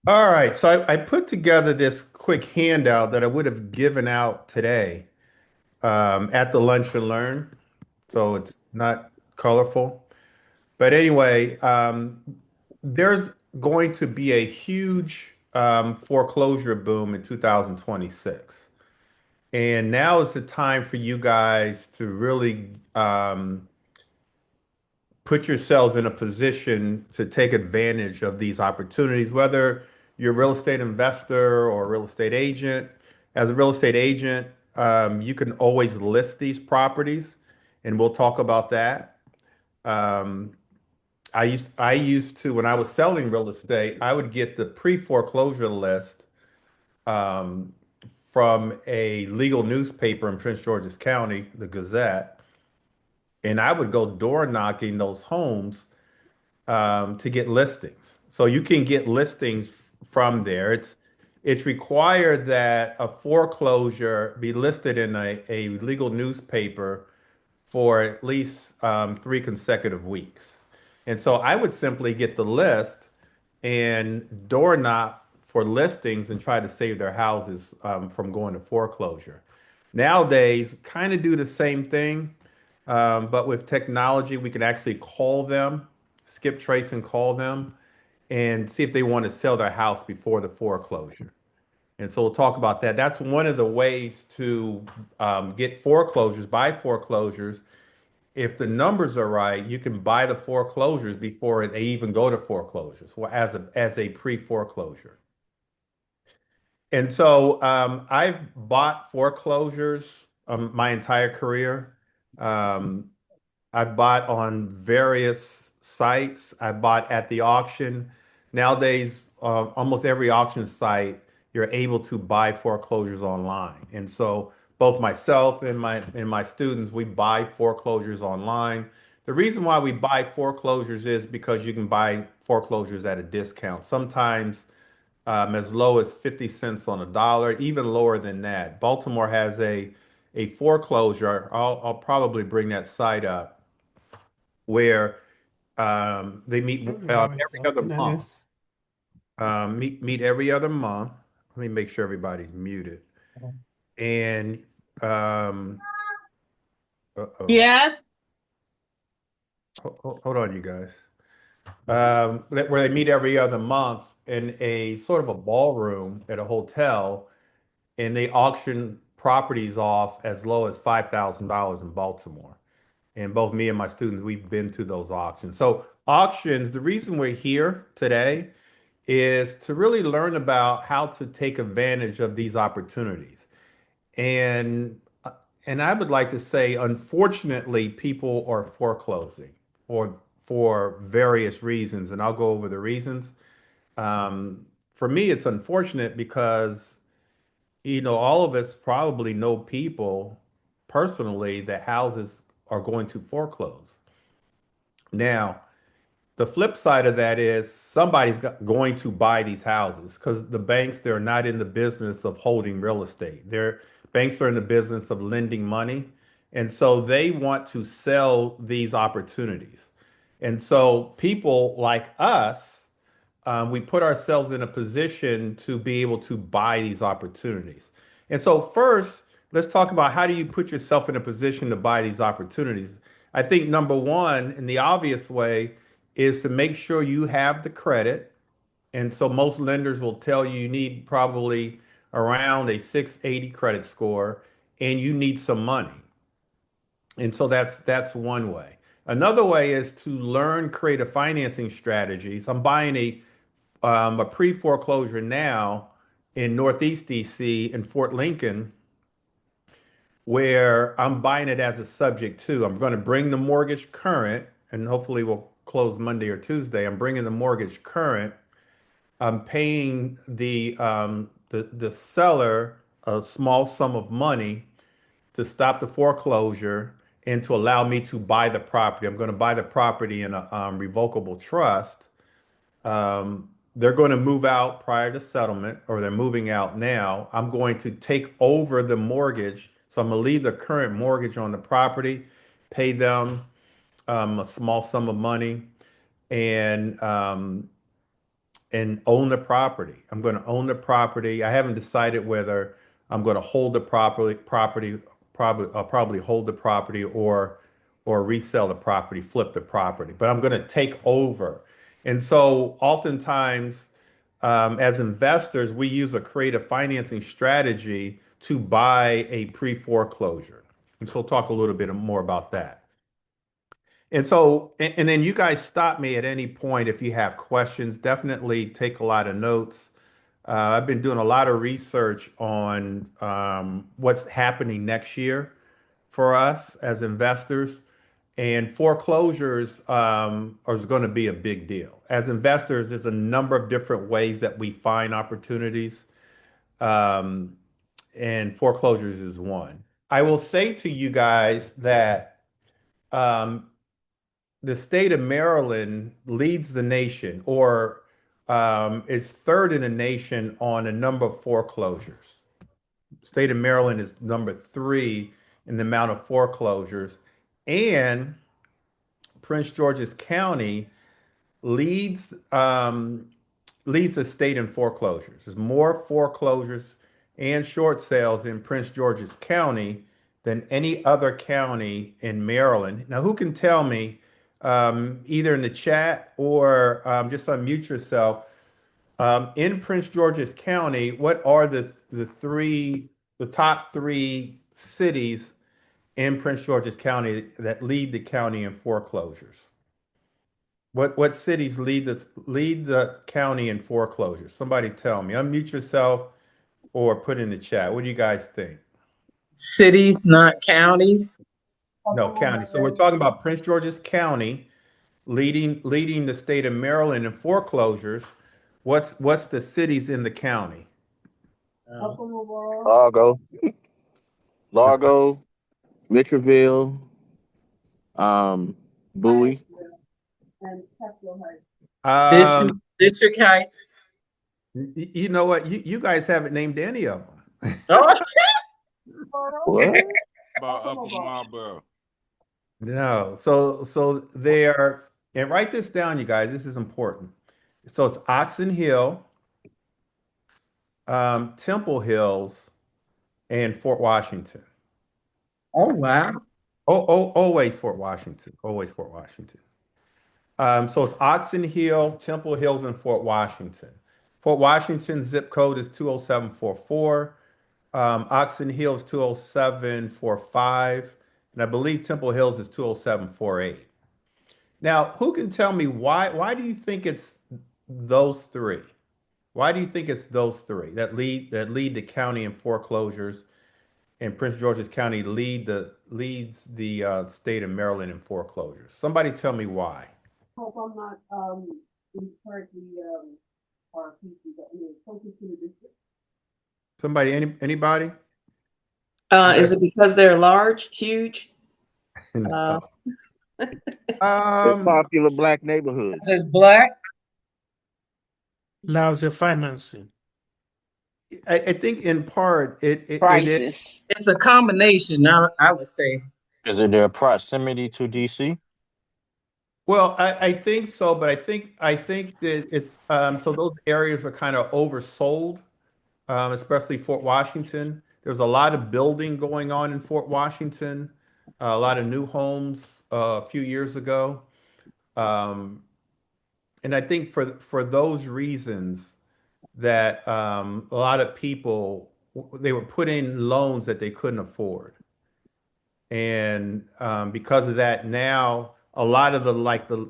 All right, so I put together this quick handout that I would have given out today at the Lunch and Learn, so it's not colorful. But anyway, there's going to be a huge foreclosure boom in 2026. And now is the time for you guys to really put yourselves in a position to take advantage of these opportunities, whether you're a real estate investor or a real estate agent. As a real estate agent, you can always list these properties, and we'll talk about that. Um, I used to when I was selling real estate, I would get the pre-foreclosure list um, from a legal newspaper in Prince George's County, the Gazette, and I would go door knocking those homes to get listings. So you can get listings from there. It's required that a foreclosure be listed in a legal newspaper for at least 3 consecutive weeks. And so I would simply get the list and door knock for listings and try to save their houses from going to foreclosure. Nowadays, kind of do the same thing, but with technology, we can actually call them, skip trace and call them, and see if they want to sell their house before the foreclosure. And so we'll talk about that. That's one of the ways to get foreclosures, buy foreclosures. If the numbers are right, you can buy the foreclosures before they even go to foreclosures, or as a pre-foreclosure. And so I've bought foreclosures my entire career. Um, I bought on various sites. I bought at the auction. Nowadays, almost every auction site, you're able to buy foreclosures online. And so both myself and my students, we buy foreclosures online. The reason why we buy foreclosures is because you can buy foreclosures at a discount. Sometimes as low as 50 cents on a dollar, even lower than that. Baltimore has a foreclosure. I'll probably bring that site up where they meet every Vergüenza. other month. Finales. Meet every other month. Let me make sure everybody's muted. And uh-oh, Yes. hold on, you guys. Where they meet every other month in a sort of a ballroom at a hotel, and they auction properties off as low as $5,000 in Baltimore. And both me and my students, we've been to those auctions. So auctions, the reason we're here today is to really learn about how to take advantage of these opportunities. And and I would like to say, unfortunately, people are foreclosing or for various reasons, and I'll go over the reasons. For me, it's unfortunate because, all of us probably know people personally that houses are going to foreclose. Now, the flip side of that is going to buy these houses because the banks, they're not in the business of holding real estate. Banks are in the business of lending money. And so they want to sell these opportunities. And so people like us, we put ourselves in a position to be able to buy these opportunities. And so first, let's talk about how do you put yourself in a position to buy these opportunities. I think number one, in the obvious way, is to make sure you have the credit. And so most lenders will tell you need probably around a 680 credit score and you need some money. And so that's one way. Another way is to learn creative financing strategies. I'm buying a pre-foreclosure now in Northeast DC in Fort Lincoln, where I'm buying it as a subject to. I'm going to bring the mortgage current, and hopefully we'll close Monday or Tuesday. I'm bringing the mortgage current. I'm paying the seller a small sum of money to stop the foreclosure and to allow me to buy the property. I'm going to buy the property in a revocable trust. They're going to move out prior to settlement, or they're moving out now. I'm going to take over the mortgage. So I'm going to leave the current mortgage on the property, pay them a small sum of money, and and own the property. I'm going to own the property. I haven't decided whether I'm going to hold the property, probably I'll probably hold the property or resell the property, flip the property, but I'm going to take over. And so oftentimes, as investors, we use a creative financing strategy to buy a pre-foreclosure. And so we'll talk a little bit more about that. And then you guys stop me at any point if you have questions. Definitely take a lot of notes. I've been doing a lot of research on what's happening next year for us as investors. And foreclosures are going to be a big deal. As investors, there's a number of different ways that we find opportunities, um, and foreclosures is one. I will say to you guys that um, the state of Maryland leads the nation, or is third in the nation on a number of foreclosures. State of Maryland is number three in the amount of foreclosures, and Prince George's County leads leads the state in foreclosures. There's more foreclosures and short sales in Prince George's County than any other county in Maryland. Now, who can tell me, either in the chat or just unmute yourself, in Prince George's County, what are the top three cities in Prince George's County that lead the county in foreclosures? What cities lead the county in foreclosures? Somebody tell me. Unmute yourself or put in the chat. What do you guys think? Cities, not counties. No, county. So we're talking about Prince George's County leading the state of Maryland in foreclosures. What's the cities in the county? Largo, Largo, Mitchellville, um, Bowie. District, Um, District Heights. you know what? You guys haven't named any of them. Oh, What? About Upper Marlboro. No. So they are, and write this down, you guys. This is important. So it's Oxon Hill, Temple Hills, and Fort Washington. oh wow. Always Fort Washington. Always Fort Washington. So it's Oxon Hill, Temple Hills, and Fort Washington. Fort Washington's zip code is 20744. Oxon Hill is 20745. And I believe Temple Hills is 20748. Now, who can tell me why do you think it's those three? Why do you think it's those three that lead the county in foreclosures, and Prince George's County leads the state of Maryland in foreclosures? Somebody tell me why. Hope I'm not incorrectly or focused in the district. Somebody, anybody? Is it because they're large, huge? No. The popular black neighborhoods. It's black. Allows your financing. I think in part it is. Prices. It's a combination. I would say. Is it their proximity to DC? Well, I think so, but I think that it's so those areas are kind of oversold, especially Fort Washington. There's a lot of building going on in Fort Washington, a lot of new homes a few years ago, um, and I think for those reasons that a lot of people they were put in loans that they couldn't afford. And because of that, now a lot of the like the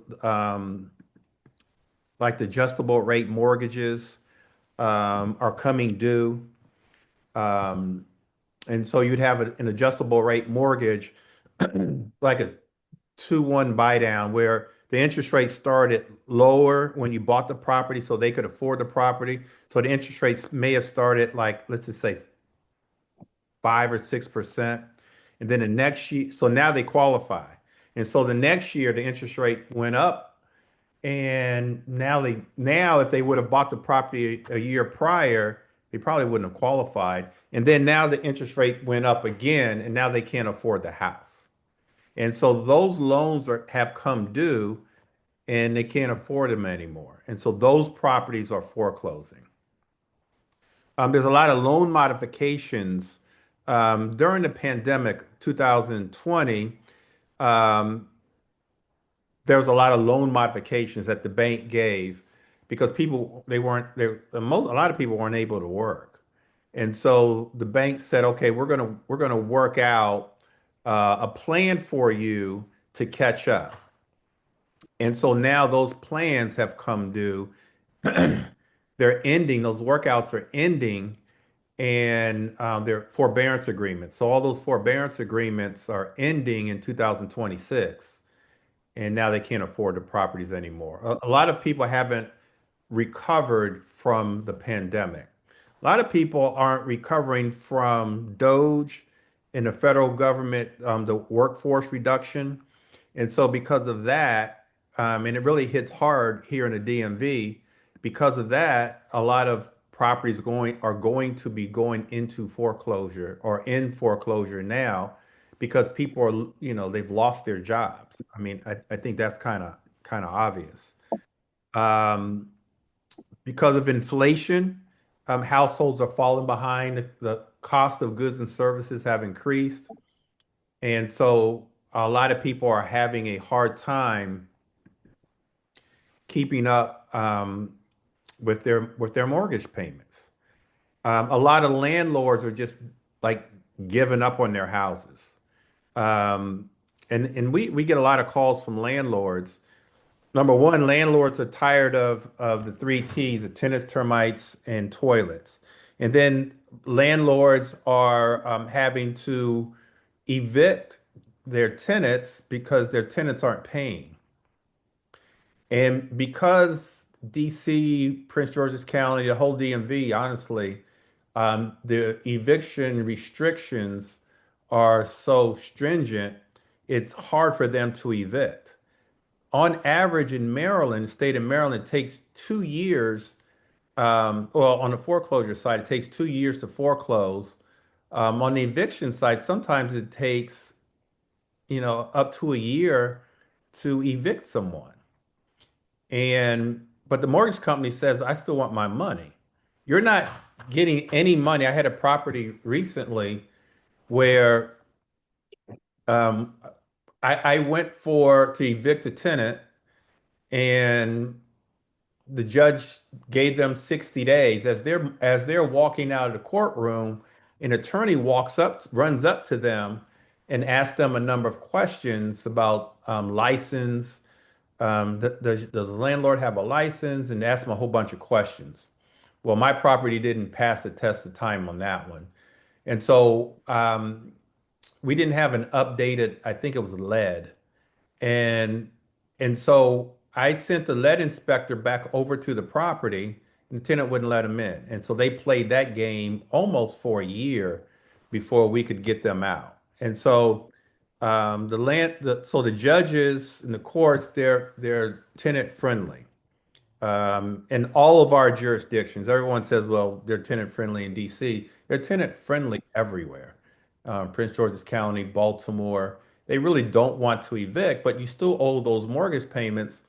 adjustable rate mortgages are coming due, um, and so you'd have an adjustable rate mortgage, like a 2-1 buy down, where the interest rate started lower when you bought the property, so they could afford the property. So the interest rates may have started like, let's just say 5 or 6%. And then the next year, so now they qualify. And so the next year, the interest rate went up. And now if they would have bought the property a year prior, they probably wouldn't have qualified. And then now the interest rate went up again, and now they can't afford the house. And so those loans have come due. and they can't afford them anymore. And so those properties are foreclosing. There's a lot of loan modifications during the pandemic, 2020. Um, there was a lot of loan modifications that the bank gave because people they weren't they most a lot of people weren't able to work, and so the bank said, okay, we're gonna work out a plan for you to catch up. And so now those plans have come due. They're ending, those workouts are ending, and they're forbearance agreements. So all those forbearance agreements are ending in 2026, and now they can't afford the properties anymore. A lot of people haven't recovered from the pandemic. A lot of people aren't recovering from Doge and the federal government, the workforce reduction. And so because of that, and it really hits hard here in the DMV, because of that, a lot of properties are going to be going into foreclosure or in foreclosure now because people are, they've lost their jobs. I mean, I think that's kind of obvious. Um, because of inflation, households are falling behind. The cost of goods and services have increased. And so a lot of people are having a hard time keeping up with their mortgage payments. A lot of landlords are just like giving up on their houses. Um, and we get a lot of calls from landlords. Number one, landlords are tired of the three T's, the tenants, termites, and toilets. And then landlords are having to evict their tenants because their tenants aren't paying. And because DC, Prince George's County, the whole DMV, honestly, the eviction restrictions are so stringent, it's hard for them to evict. On average in Maryland, the state of Maryland, it takes 2 years. Well, on the foreclosure side, it takes 2 years to foreclose. On the eviction side, sometimes it takes, up to a year to evict someone. But the mortgage company says, I still want my money. You're not getting any money. I had a property recently where um, I went to evict a tenant, and the judge gave them 60 days. As they're walking out of the courtroom, an attorney runs up to them and asks them a number of questions about license. Does the landlord have a license? And ask them a whole bunch of questions. Well, my property didn't pass the test of time on that one. And so we didn't have an updated, I think it was lead. And and so I sent the lead inspector back over to the property, and the tenant wouldn't let him in. And so they played that game almost for a year before we could get them out. And so so the judges and the courts, they're tenant friendly. In all of our jurisdictions, everyone says, well, they're tenant friendly in DC. They're tenant friendly everywhere. Prince George's County, Baltimore, they really don't want to evict, but you still owe those mortgage payments.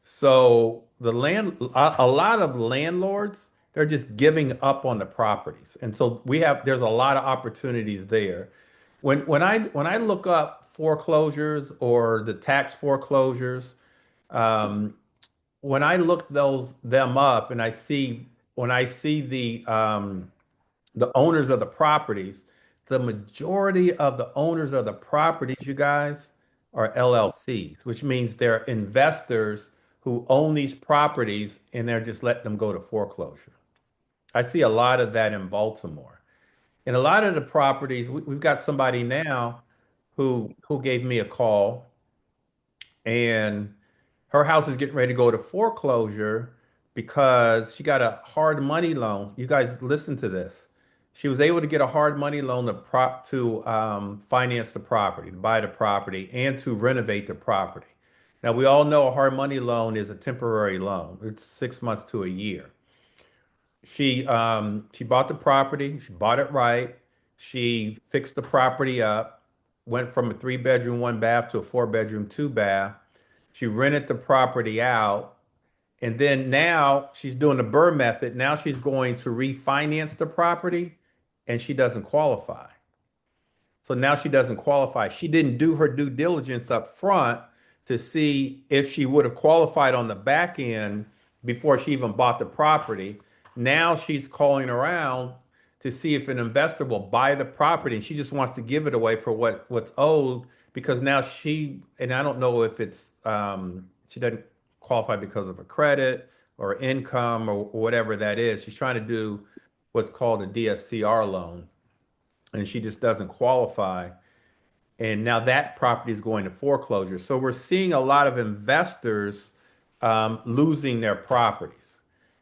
So a lot of landlords, they're just giving up on the properties. And so there's a lot of opportunities there. When I look up foreclosures or the tax foreclosures, um, when I look them up and when I see the owners of the properties, the majority of the owners of the properties, you guys, are LLCs, which means they're investors who own these properties and they're just letting them go to foreclosure. I see a lot of that in Baltimore. And a lot of the properties, we've got somebody now who gave me a call, and her house is getting ready to go to foreclosure because she got a hard money loan. You guys listen to this. She was able to get a hard money loan to finance the property, to buy the property, and to renovate the property. Now we all know a hard money loan is a temporary loan. It's 6 months to a year. She bought the property. She bought it right. She fixed the property up. Went from a 3 bedroom, 1 bath to a 4 bedroom, 2 bath. She rented the property out, and then now she's doing the Burr method. Now she's going to refinance the property, and she doesn't qualify. So now she doesn't qualify. She didn't do her due diligence up front to see if she would have qualified on the back end before she even bought the property. Now she's calling around to see if an investor will buy the property, and she just wants to give it away for what's owed because now and I don't know if it's she doesn't qualify because of her credit or income or whatever that is. She's trying to do what's called a DSCR loan, and she just doesn't qualify. And now that property is going to foreclosure. So we're seeing a lot of investors losing their properties.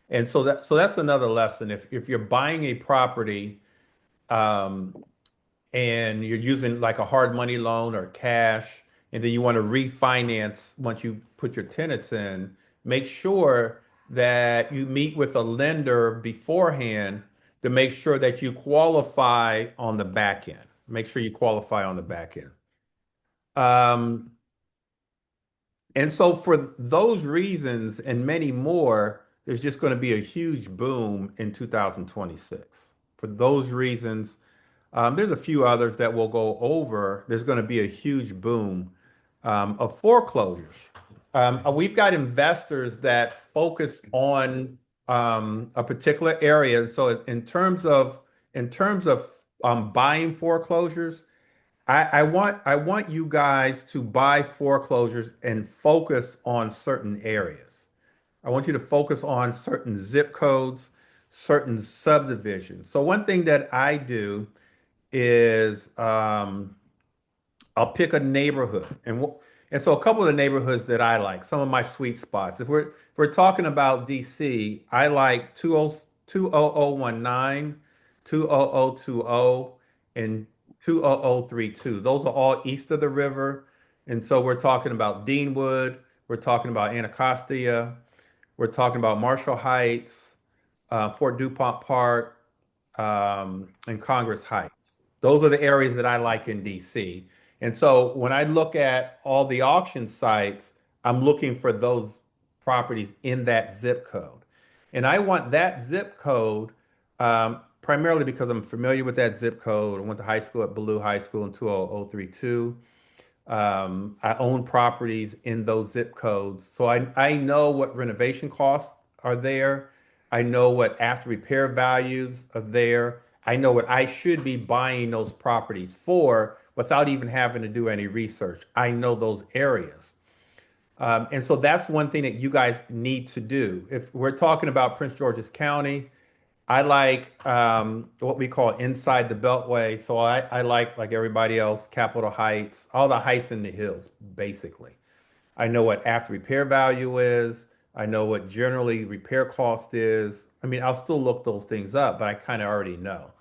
And so that's another lesson. If you're buying a property um, and you're using like a hard money loan or cash, and then you want to refinance once you put your tenants in, make sure that you meet with a lender beforehand to make sure that you qualify on the back end. Make sure you qualify on the back end. Um, and so for those reasons and many more, there's just going to be a huge boom in 2026. For those reasons, there's a few others that we'll go over. There's going to be a huge boom of foreclosures. We've got investors that focus on a particular area. So in terms of buying foreclosures, I want you guys to buy foreclosures and focus on certain areas. I want you to focus on certain zip codes, certain subdivisions. So one thing that I do is I'll pick a neighborhood, and so a couple of the neighborhoods that I like, some of my sweet spots. If we're talking about DC, I like 20019, 20020, and 20032. Those are all east of the river, and so we're talking about Deanwood, we're talking about Anacostia, we're talking about Marshall Heights, Fort DuPont Park, and Congress Heights. Those are the areas that I like in DC. And so when I look at all the auction sites, I'm looking for those properties in that zip code. And I want that zip code primarily because I'm familiar with that zip code. I went to high school at Ballou High School in 20032. I own properties in those zip codes. So I know what renovation costs are there. I know what after repair values are there. I know what I should be buying those properties for without even having to do any research. I know those areas. And so that's one thing that you guys need to do. If we're talking about Prince George's County, I like what we call inside the Beltway. So I like everybody else, Capitol Heights, all the heights in the hills, basically. I know what after repair value is. I know what generally repair cost is. I mean, I'll still look those things up, but I kind of already know.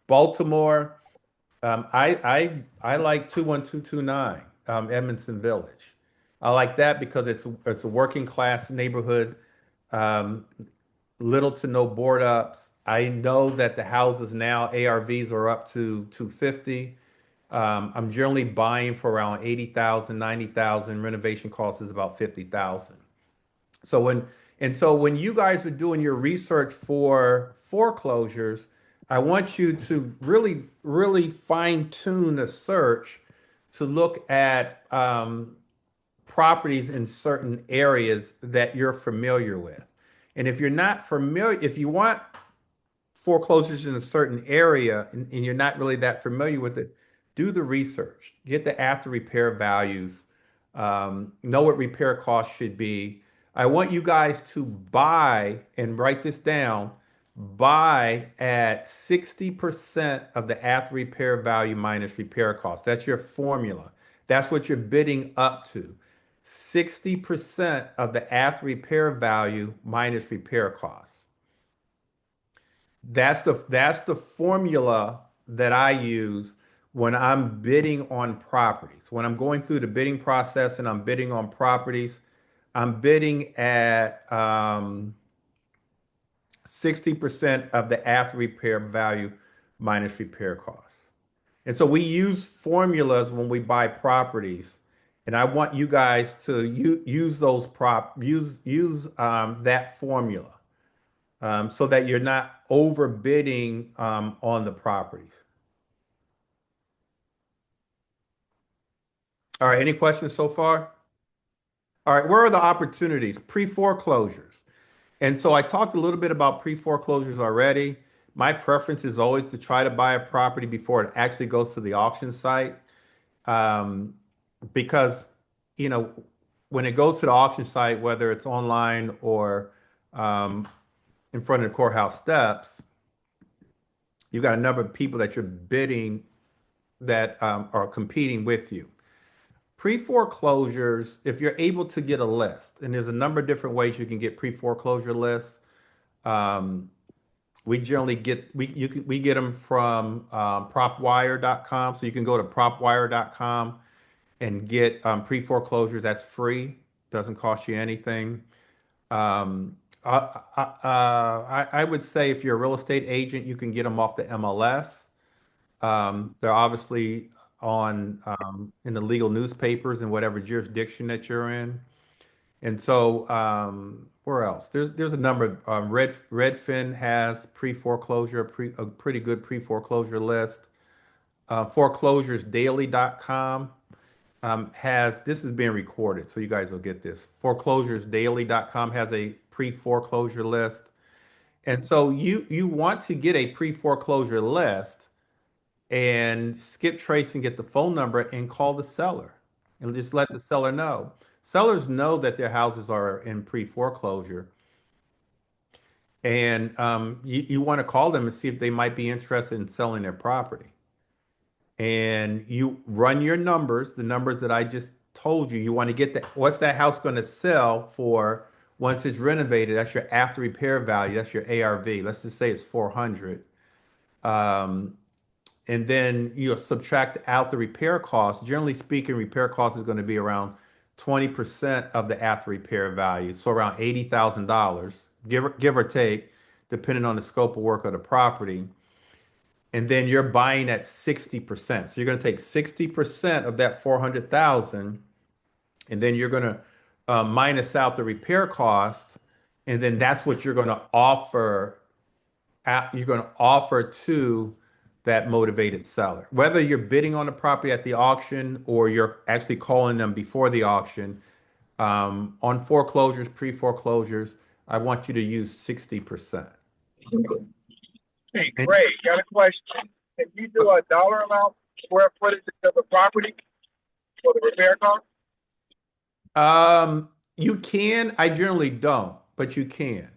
Baltimore, I like 21229, Edmondson Village. I like that because it's a working class neighborhood. Um, Little to no board ups. I know that the houses now, ARVs are up to 250. I'm generally buying for around 80,000, 90,000. Renovation cost is about 50,000. So when you guys are doing your research for foreclosures, I want you to really, really fine tune the search to look at properties in certain areas that you're familiar with. And if you're not familiar, if you want foreclosures in a certain area and you're not really that familiar with it, do the research, get the after repair values, know what repair costs should be. I want you guys to buy and write this down, buy at 60% of the after repair value minus repair costs. That's your formula. That's what you're bidding up to. 60% of the after repair value minus repair costs. That's the formula that I use when I'm bidding on properties. When I'm going through the bidding process and I'm bidding on properties, I'm bidding at 60% of the after repair value minus repair costs. And so we use formulas when we buy properties. And I want you guys to use those use that formula so that you're not overbidding on the properties. All right, any questions so far? All right, where are the opportunities? Pre-foreclosures. And so I talked a little bit about pre-foreclosures already. My preference is always to try to buy a property before it actually goes to the auction site. Um, because, you know, when it goes to the auction site, whether it's online or um, in front of the courthouse steps, you've got a number of people that you're bidding that are competing with you. Pre-foreclosures, if you're able to get a list, and there's a number of different ways you can get pre-foreclosure lists. Um, we generally get we get them from propwire.com. So you can go to propwire.com and get pre-foreclosures. That's free, doesn't cost you anything. I would say if you're a real estate agent, you can get them off the MLS. They're obviously on in the legal newspapers in whatever jurisdiction that you're in. And so, where else? There's a number of Redfin has pre-foreclosure, a pretty good pre-foreclosure list. Foreclosuresdaily.com has this is being recorded, so you guys will get this. Foreclosuresdaily.com has a pre-foreclosure list. And so you want to get a pre-foreclosure list and skip trace and get the phone number and call the seller and just let the seller know. Sellers know that their houses are in pre-foreclosure, and you want to call them and see if they might be interested in selling their property. And you run your numbers, the numbers that I just told you. You want to get that. What's that house going to sell for once it's renovated? That's your after repair value. That's your ARV. Let's just say it's 400. Um, and then you subtract out the repair cost. Generally speaking, repair cost is going to be around 20% of the after repair value, so around $80,000, give or take, depending on the scope of work of the property. And then you're buying at 60%. So you're going to take 60% of that 400,000, and then you're going to minus out the repair cost, and then that's what you're going to offer you're going to offer to that motivated seller. Whether you're bidding on the property at the auction or you're actually calling them before the auction, on foreclosures, pre-foreclosures, I want you to use 60%. Hey, Greg, got a question. Can you do a dollar amount square footage of the property for the repair cost? You can, I generally don't, but you can.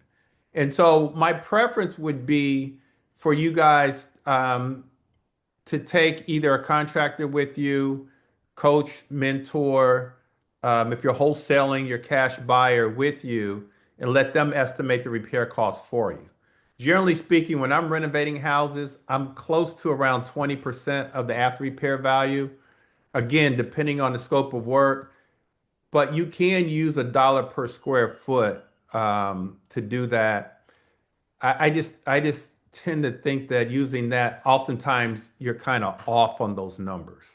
And so my preference would be for you guys to take either a contractor with you, coach, mentor, if you're wholesaling your cash buyer with you, and let them estimate the repair costs for you. Generally speaking, when I'm renovating houses, I'm close to around 20% of the after repair value. Again, depending on the scope of work, but you can use a dollar per square foot to do that. I just tend to think that using that, oftentimes you're kind of off on those numbers.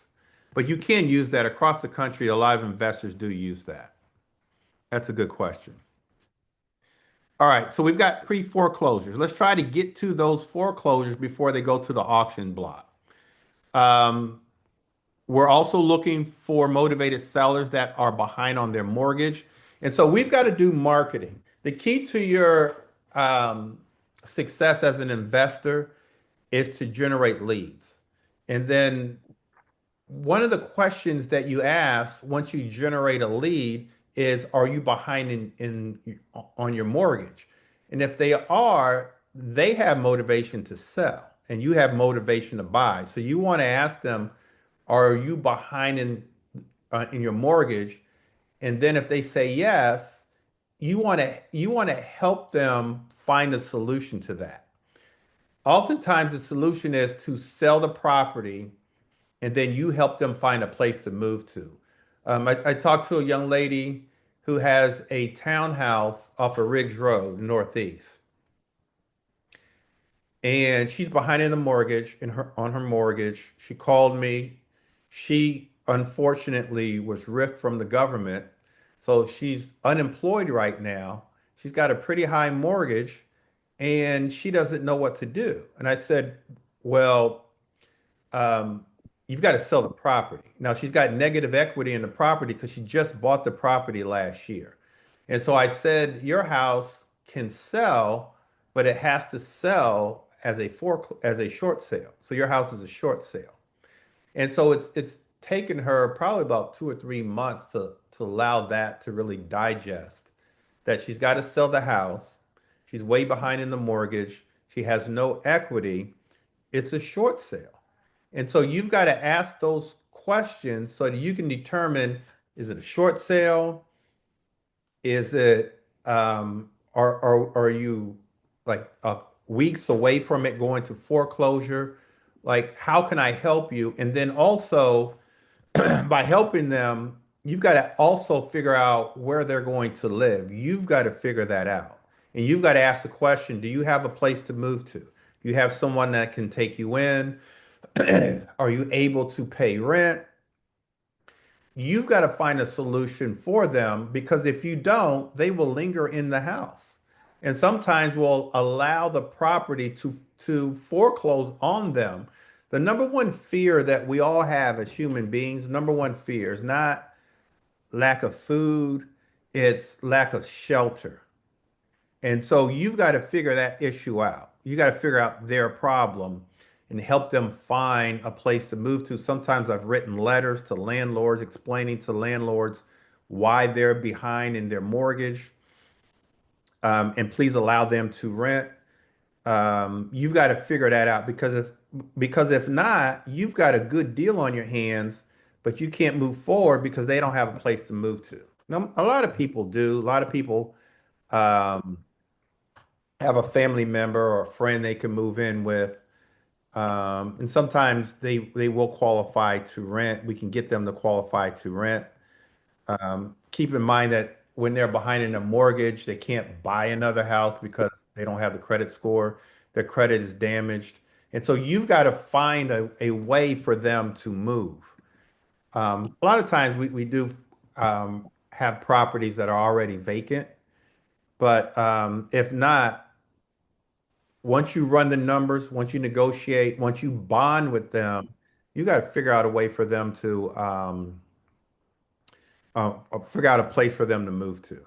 But you can use that across the country. A lot of investors do use that. That's a good question. All right, so we've got pre-foreclosures. Let's try to get to those foreclosures before they go to the auction block. Um, we're also looking for motivated sellers that are behind on their mortgage. And so we've got to do marketing. The key to your success as an investor is to generate leads. And then one of the questions that you ask once you generate a lead is, are you behind on your mortgage? And if they are, they have motivation to sell and you have motivation to buy. So you want to ask them, are you behind in your mortgage? And then if they say yes, you want to help them find a solution to that. Oftentimes the solution is to sell the property and then you help them find a place to move to. I talked to a young lady who has a townhouse off of Ridge Road, Northeast, and she's behind in the mortgage on her mortgage. She called me. She unfortunately was ripped from the government. So she's unemployed right now. She's got a pretty high mortgage and she doesn't know what to do. And I said, well, um, you've got to sell the property. Now she's got negative equity in the property because she just bought the property last year. And so I said, your house can sell, but it has to sell as as a short sale. So your house is a short sale. And so it's taken her probably about 2 or 3 months to allow that to really digest. That she's got to sell the house. She's way behind in the mortgage. She has no equity. It's a short sale. And so you've got to ask those questions so that you can determine, is it a short sale? Is it are you like weeks away from it going to foreclosure? Like, how can I help you? And then also by helping them, you've got to also figure out where they're going to live. You've got to figure that out. And you've got to ask the question, do you have a place to move to? Do you have someone that can take you in? Are you able to pay rent? You've got to find a solution for them because if you don't, they will linger in the house. And sometimes will allow the property to foreclose on them. The number one fear that we all have as human beings, number one fear is not lack of food, it's lack of shelter. And so you've got to figure that issue out. You got to figure out their problem and help them find a place to move to. Sometimes I've written letters to landlords explaining to landlords why they're behind in their mortgage, and please allow them to rent. You've got to figure that out because if not, you've got a good deal on your hands, but you can't move forward because they don't have a place to move to. Now, a lot of people do. A lot of people um, have a family member or a friend they can move in with. And sometimes they will qualify to rent. We can get them to qualify to rent. Keep in mind that when they're behind in a mortgage, they can't buy another house because they don't have the credit score. Their credit is damaged. And so you've got to find a way for them to move. A lot of times we do have properties that are already vacant, but if not, once you run the numbers, once you negotiate, once you bond with them, you got to figure out a way for them to figure out a place for them to move to.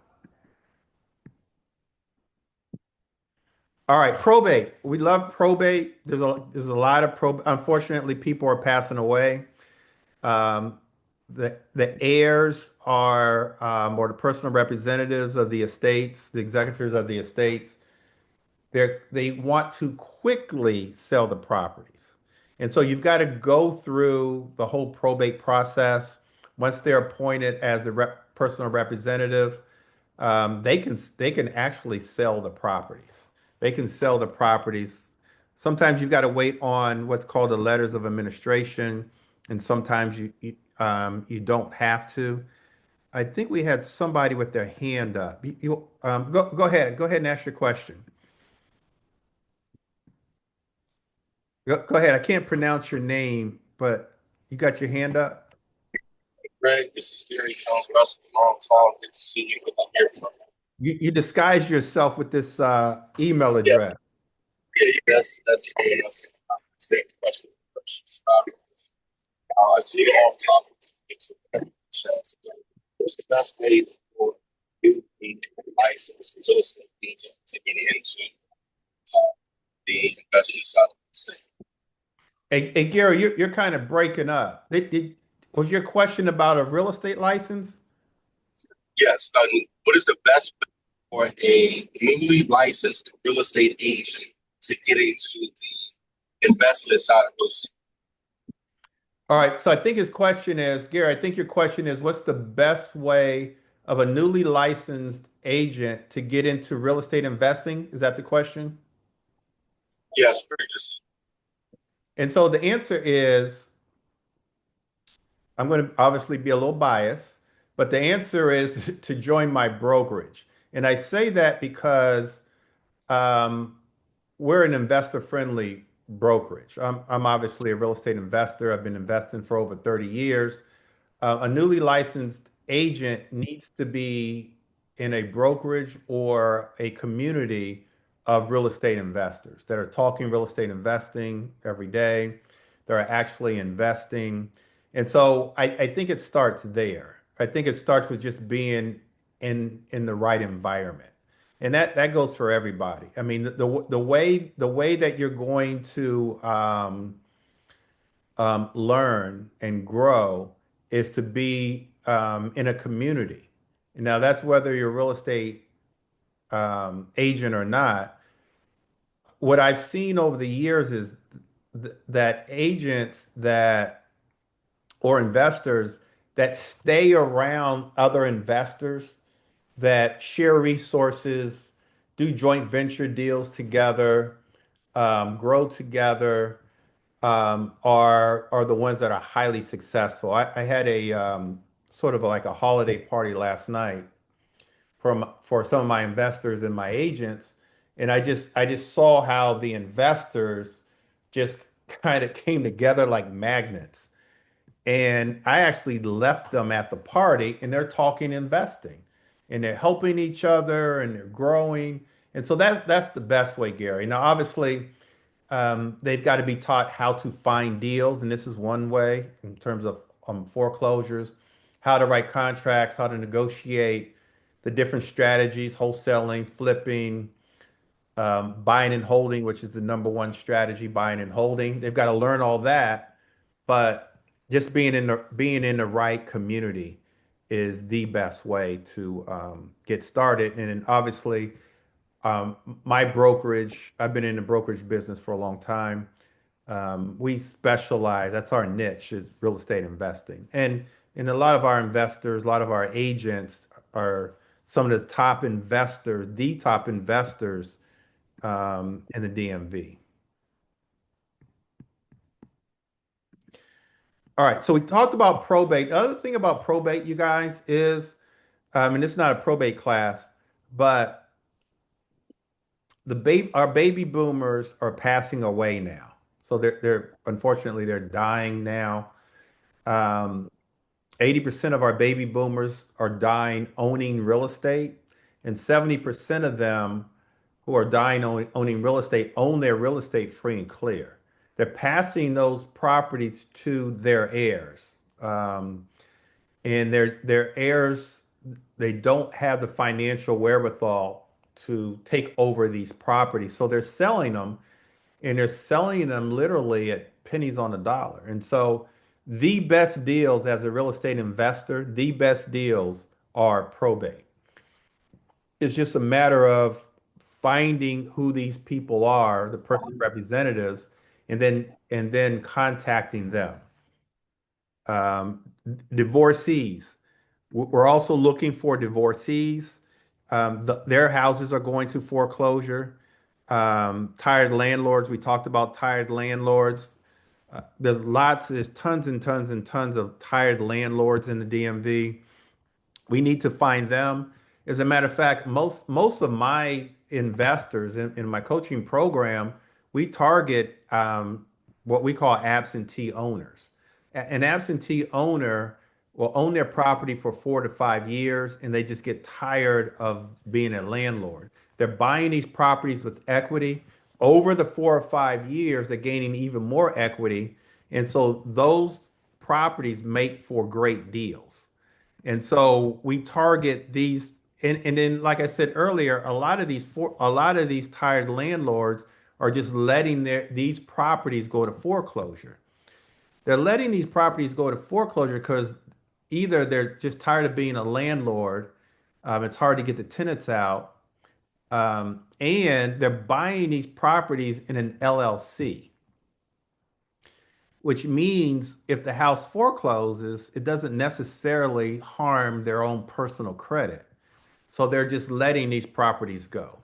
All right, probate. We love probate. There's a lot of probate. Unfortunately, people are passing away. Um, the heirs are or the personal representatives of the estates, the executors of the estates. They want to quickly sell the properties. And so you've got to go through the whole probate process. Once they're appointed as the personal representative, they can actually sell the properties. They can sell the properties. Sometimes you've got to wait on what's called the letters of administration, and sometimes you don't have to. I think we had somebody with their hand up. Go ahead and ask your question. Go ahead. I can't pronounce your name, but you got your hand up. Greg, this is Gary Jones Russell, long time. Good to see you. Good to hear from You disguise yourself with this email you. address. Yeah, that's someone else. Same question. So you get off topic. Get to the chance. What's the best way for you to be licensed real estate agent to get into the investment side of the state? Hey, Gary, you're kind of breaking up. Was your question about a real estate license? Yes. What is the best way for a newly licensed real estate agent to get into the investment side of real estate? All right. So I think his question is, Gary, I think your question is, what's the best way of a newly licensed agent to get into real estate investing? Is that the question? Yes, very good. And so the answer is, I'm going to obviously be a little biased, but the answer is to join my brokerage. And I say that because um, we're an investor-friendly brokerage. I'm obviously a real estate investor. I've been investing for over 30 years. a newly licensed agent needs to be in a brokerage or a community of real estate investors that are talking real estate investing every day. They're actually investing. And so I think it starts there. I think it starts with just being in the right environment. And that goes for everybody. I mean, the way that you're going to learn and grow is to be in a community. Now, that's whether you're a real estate agent or not. What I've seen over the years is that agents that or investors that stay around other investors that share resources, do joint venture deals together, grow together, are the ones that are highly successful. I had a sort of like a holiday party last night for some of my investors and my agents, and I just saw how the investors just kind of came together like magnets. And I actually left them at the party, and they're talking investing, and they're helping each other, and they're growing. And so that's the best way, Gary. Now, obviously, they've got to be taught how to find deals, and this is one way in terms of foreclosures, how to write contracts, how to negotiate the different strategies, wholesaling, flipping, buying and holding, which is the number one strategy, buying and holding. They've got to learn all that, but just being in the right community is the best way to get started. And then obviously, my brokerage, I've been in the brokerage business for a long time. We specialize, that's our niche is real estate investing. And a lot of our investors, a lot of our agents are some of the top investors in the DMV. All right, so we talked about probate. The other thing about probate, you guys, is, and it's not a probate class, but our baby boomers are passing away now. So they're unfortunately they're dying now. Um, 80% of our baby boomers are dying owning real estate, and 70% of them who are dying owning real estate own their real estate free and clear. They're passing those properties to their heirs. And their heirs, they don't have the financial wherewithal to take over these properties. So they're selling them, and they're selling them literally at pennies on the dollar. And so the best deals as a real estate investor, the best deals are probate. It's just a matter of finding who these people are, the person representatives, and then contacting them. Um, Divorcees. We're also looking for divorcees. Their houses are going to foreclosure. Tired landlords. We talked about tired landlords. There's tons and tons and tons of tired landlords in the DMV. We need to find them. As a matter of fact, most of my investors in my coaching program, we target what we call absentee owners. An absentee owner will own their property for 4 to 5 years, and they just get tired of being a landlord. They're buying these properties with equity. Over the 4 or 5 years, they're gaining even more equity. And so those properties make for great deals. And so we target these, and then, like I said earlier, a lot of these tired landlords are just letting these properties go to foreclosure. They're letting these properties go to foreclosure because either they're just tired of being a landlord, it's hard to get the tenants out, and they're buying these properties in an LLC, which means if the house forecloses, it doesn't necessarily harm their own personal credit. So they're just letting these properties go.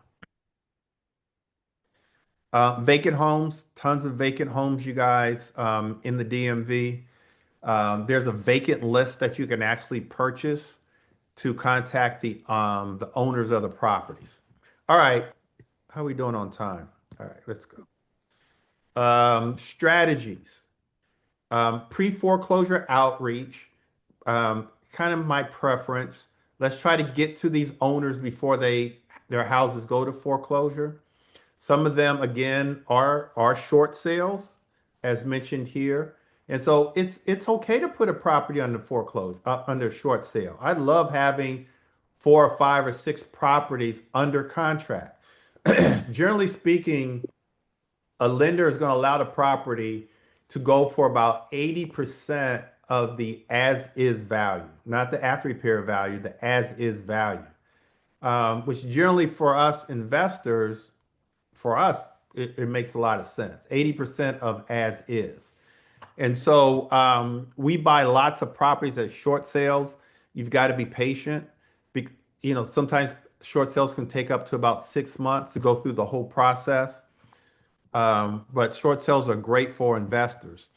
Vacant homes, tons of vacant homes, you guys, in the DMV. There's a vacant list that you can actually purchase to contact the owners of the properties. All right, how are we doing on time? All right, let's go. Strategies. Pre-foreclosure outreach. Kind of my preference. Let's try to get to these owners before their houses go to foreclosure. Some of them, again, are short sales, as mentioned here. And so it's okay to put a property under foreclosure, under short sale. I love having 4 or 5 or 6 properties under contract. Generally speaking, a lender is going to allow the property to go for about 80% of the as is value, not the after repair value, the as is value, which generally for us investors, for us, it makes a lot of sense. 80% of as is. And so we buy lots of properties at short sales. You've got to be patient. Be, sometimes short sales can take up to about 6 months to go through the whole process. But short sales are great for investors.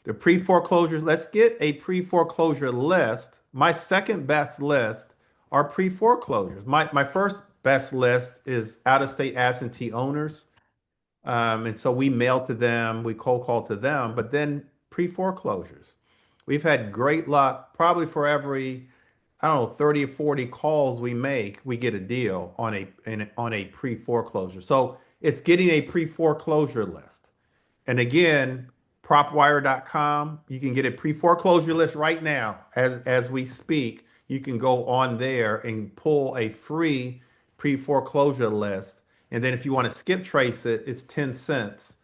The pre-foreclosures, let's get a pre-foreclosure list. My second best list are pre-foreclosures. My first best list is out-of-state absentee owners. And so we mail to them, we cold call to them, but then pre-foreclosures. We've had great luck. Probably for every, I don't know, 30 or 40 calls we make, we get a deal on a pre-foreclosure. So it's getting a pre-foreclosure list. And again, propwire.com, you can get a pre-foreclosure list right now as we speak. You can go on there and pull a free pre-foreclosure list. And then if you want to skip trace it, it's 10 cents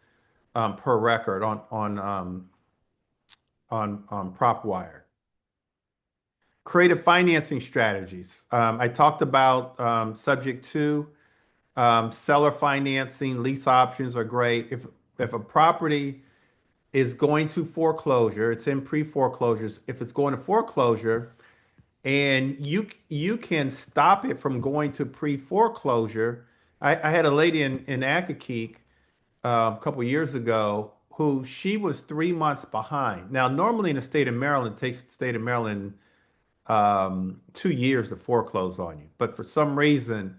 per record on PropWire. Creative financing strategies. I talked about subject to seller financing, lease options are great. If a property is going to foreclosure, it's in pre-foreclosures. If it's going to foreclosure, and you can stop it from going to pre-foreclosure. I had a lady in Accokeek a couple years ago who she was 3 months behind. Now, normally in the state of Maryland, it takes the state of Maryland 2 years to foreclose on you. But for some reason,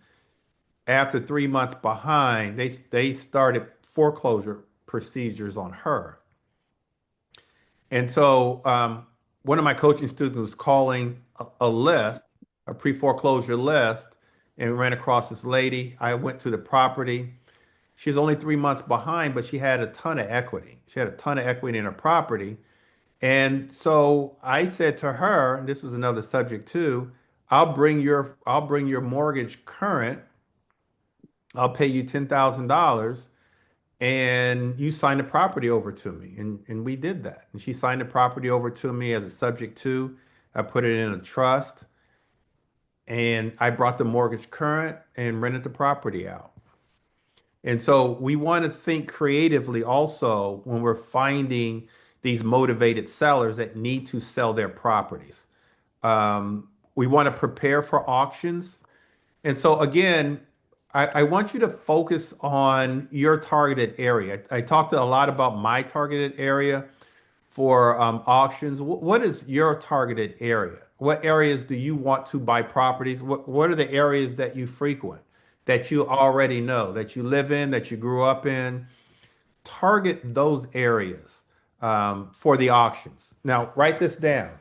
after 3 months behind, they started foreclosure procedures on her. And so one of my coaching students was calling a list, a pre-foreclosure list, and ran across this lady. I went to the property. She's only 3 months behind, but she had a ton of equity. She had a ton of equity in her property. And so I said to her, and this was another subject too, I'll bring your mortgage current. I'll pay you $10,000 and you signed the property over to me. And we did that. And she signed the property over to me as a subject to. I put it in a trust and I brought the mortgage current and rented the property out. And so we want to think creatively also when we're finding these motivated sellers that need to sell their properties. We want to prepare for auctions. And so again, I want you to focus on your targeted area. I talked a lot about my targeted area for auctions. What is your targeted area? What areas do you want to buy properties? What are the areas that you frequent, that you already know, that you live in, that you grew up in? Target those areas for the auctions. Now, write this down.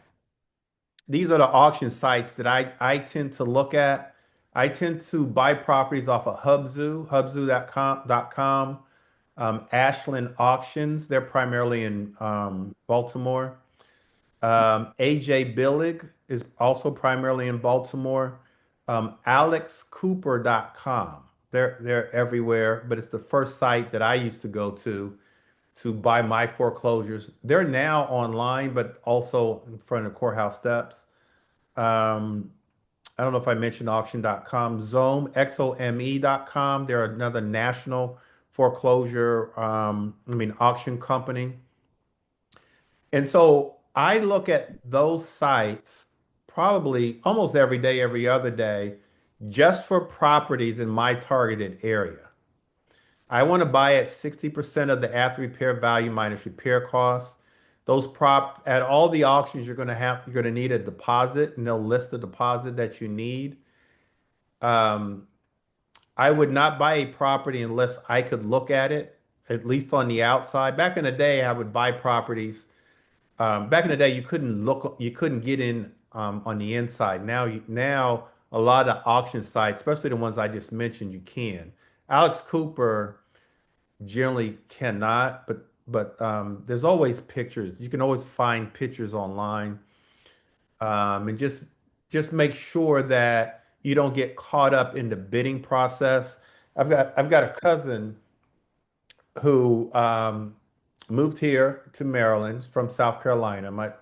These are the auction sites that I tend to look at. I tend to buy properties off of hubzu.com, Ashland Auctions. They're primarily in Baltimore. AJ Billig is also primarily in Baltimore. AlexCooper.com. They're everywhere, but it's the first site that I used to go to buy my foreclosures. They're now online, but also in front of courthouse steps. I don't know if I mentioned auction.com, Xome, Xome.com. They're another national foreclosure, auction company. And so I look at those sites probably almost every day, every other day, just for properties in my targeted area. I want to buy at 60% of the after repair value minus repair costs. Those at all the auctions you're going to need a deposit, and they'll list the deposit that you need. I would not buy a property unless I could look at it, at least on the outside. Back in the day, I would buy properties back in the day, you couldn't get in on the inside. Now a lot of auction sites, especially the ones I just mentioned, you can. Alex Cooper generally cannot, but there's always pictures. You can always find pictures online, and just make sure that you don't get caught up in the bidding process. I've got a cousin who moved here to Maryland from South Carolina. My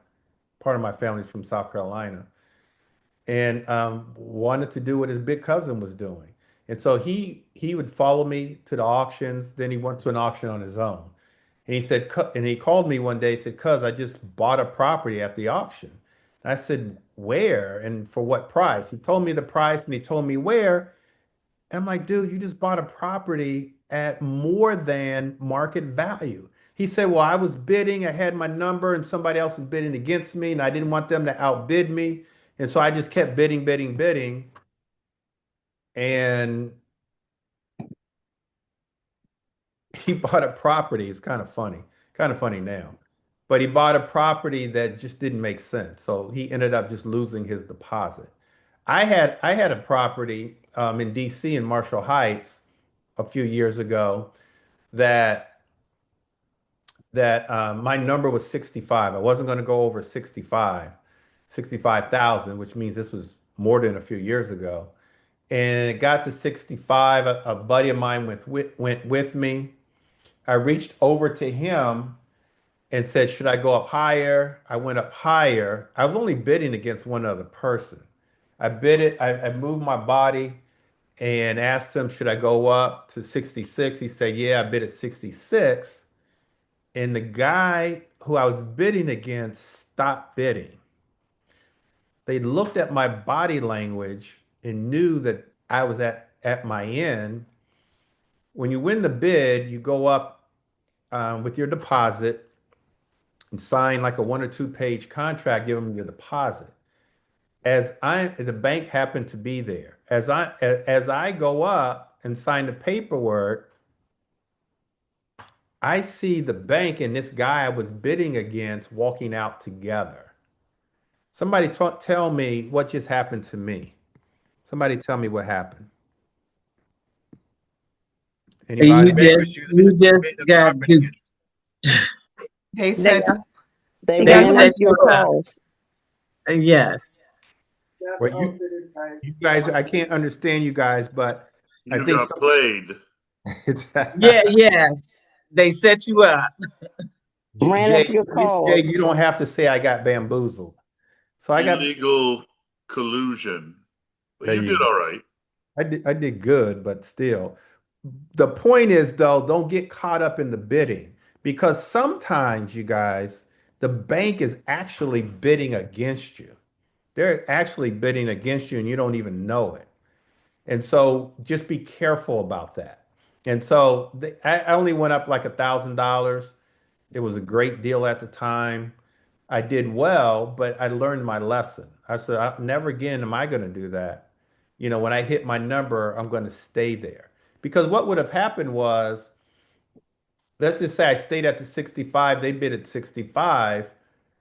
part of my family's from South Carolina, and wanted to do what his big cousin was doing. And so he would follow me to the auctions. Then he went to an auction on his own. And he said, and he called me one day, said, "Cuz, I just bought a property at the auction." And I said, "Where and for what price?" He told me the price and he told me where. And I'm like, "Dude, you just bought a property at more than market value." He said, "Well, I was bidding, I had my number, and somebody else was bidding against me, and I didn't want them to outbid me. And so I just kept bidding, bidding, bidding." And he bought a property. It's kind of funny now. But he bought a property that just didn't make sense. So he ended up just losing his deposit. I had a property in DC in Marshall Heights a few years ago that my number was 65. I wasn't going to go over 65,000, which means this was more than a few years ago. And it got to 65. A buddy of mine went with me. I reached over to him and said, "Should I go up higher?" I went up higher. I was only bidding against one other person. I bid it, I moved my body and asked him, "Should I go up to 66?" He said, "Yeah, I bid at 66." And the guy who I was bidding against stopped bidding. They looked at my body language and knew that I was at my end. When you win the bid, you go up with your deposit and sign like a 1 or 2 page contract, give them your deposit. The bank happened to be there. As I go up and sign the paperwork, I see the bank and this guy I was bidding against walking out together. Somebody tell me what just happened to me. Somebody tell me what happened. Anybody? You just got duped. They said They They ran set up your you up. calls. Yes. Well, you guys, I can't understand you guys, but I You think got played. Yeah, yes. They set you up. Ran up Jay, your calls. you don't have to say I got bamboozled. So I got Illegal collusion. But there you you did go. all right. I did good, but still. The point is though, don't get caught up in the bidding because sometimes you guys, the bank is actually bidding against you. They're actually bidding against you and you don't even know it. And so just be careful about that. And so I only went up like $1,000. It was a great deal at the time. I did well, but I learned my lesson. I said, never again am I going to do that. When I hit my number, I'm going to stay there. Because what would have happened was, let's just say I stayed at the 65, they bid at 65.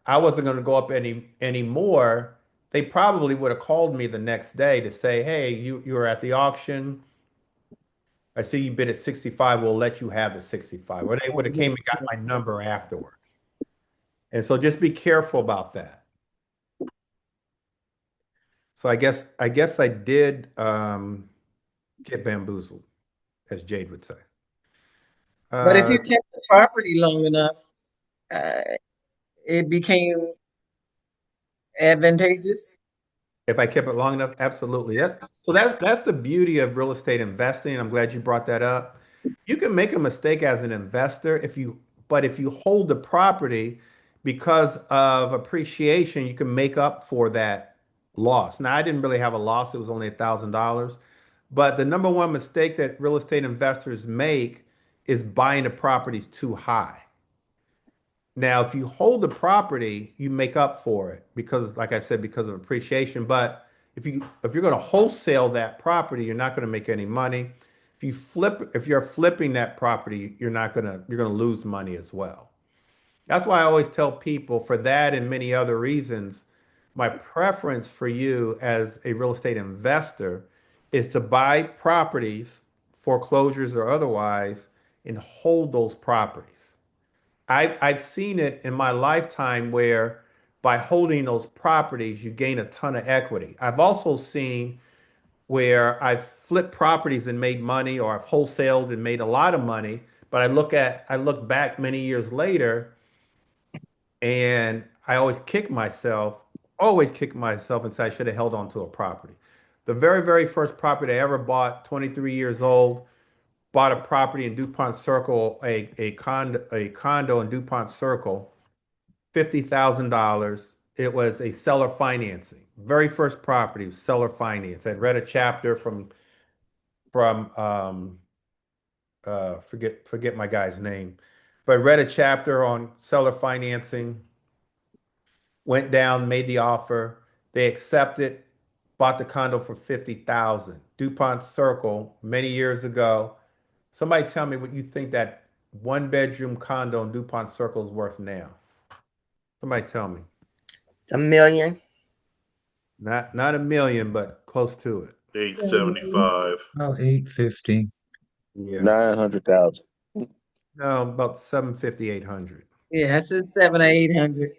I wasn't going to go up any more. They probably would have called me the next day to say, "Hey, you were at the auction. I see you bid at 65. We'll let you have the 65." Or they would have came and got my number afterwards. And so just be careful about that. So I guess I did get bamboozled, as Jade would say. But if you kept the property long enough, uh, it became advantageous. If I kept it long enough, absolutely. So that's the beauty of real estate investing. I'm glad you brought that up. You can make a mistake as an investor but if you hold the property because of appreciation, you can make up for that loss. Now, I didn't really have a loss. It was only $1,000. But the number one mistake that real estate investors make is buying the properties too high. Now, if you hold the property, you make up for it because, like I said, because of appreciation. But if you're going to wholesale that property, you're not going to make any money. If you're flipping that property, you're going to lose money as well. That's why I always tell people for that and many other reasons, my preference for you as a real estate investor is to buy properties, foreclosures or otherwise, and hold those properties. I've seen it in my lifetime where by holding those properties, you gain a ton of equity. I've also seen where I've flipped properties and made money, or I've wholesaled and made a lot of money, but I look back many years later and I always kick myself and say I should have held on to a property. The very, very first property I ever bought, 23 years old, bought a property in DuPont Circle, a condo in DuPont Circle, $50,000. It was a seller financing. Very first property was seller finance. I'd read a chapter from forget my guy's name, but I read a chapter on seller financing, went down, made the offer. They accepted, bought the condo for 50,000. DuPont Circle, many years ago. Somebody tell me what you think that one bedroom condo in DuPont Circle is worth now. Somebody tell me. $1 million. Not a million, but close to it. 875. Oh, 850. Yeah. 900,000. No, about 750, 800. Yeah, I said 700 or 800.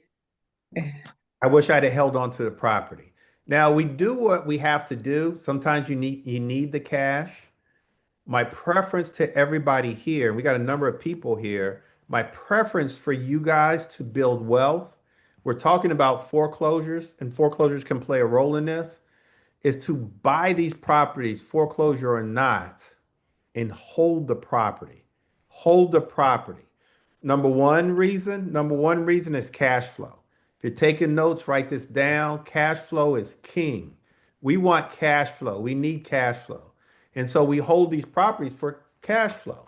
I wish I'd have held on to the property. Now we do what we have to do. Sometimes you need the cash. My preference to everybody here, we got a number of people here. My preference for you guys to build wealth, we're talking about foreclosures, and foreclosures can play a role in this, is to buy these properties, foreclosure or not, and hold the property. Hold the property. Number one reason is cash flow. If you're taking notes, write this down. Cash flow is king. We want cash flow. We need cash flow. And so we hold these properties for cash flow.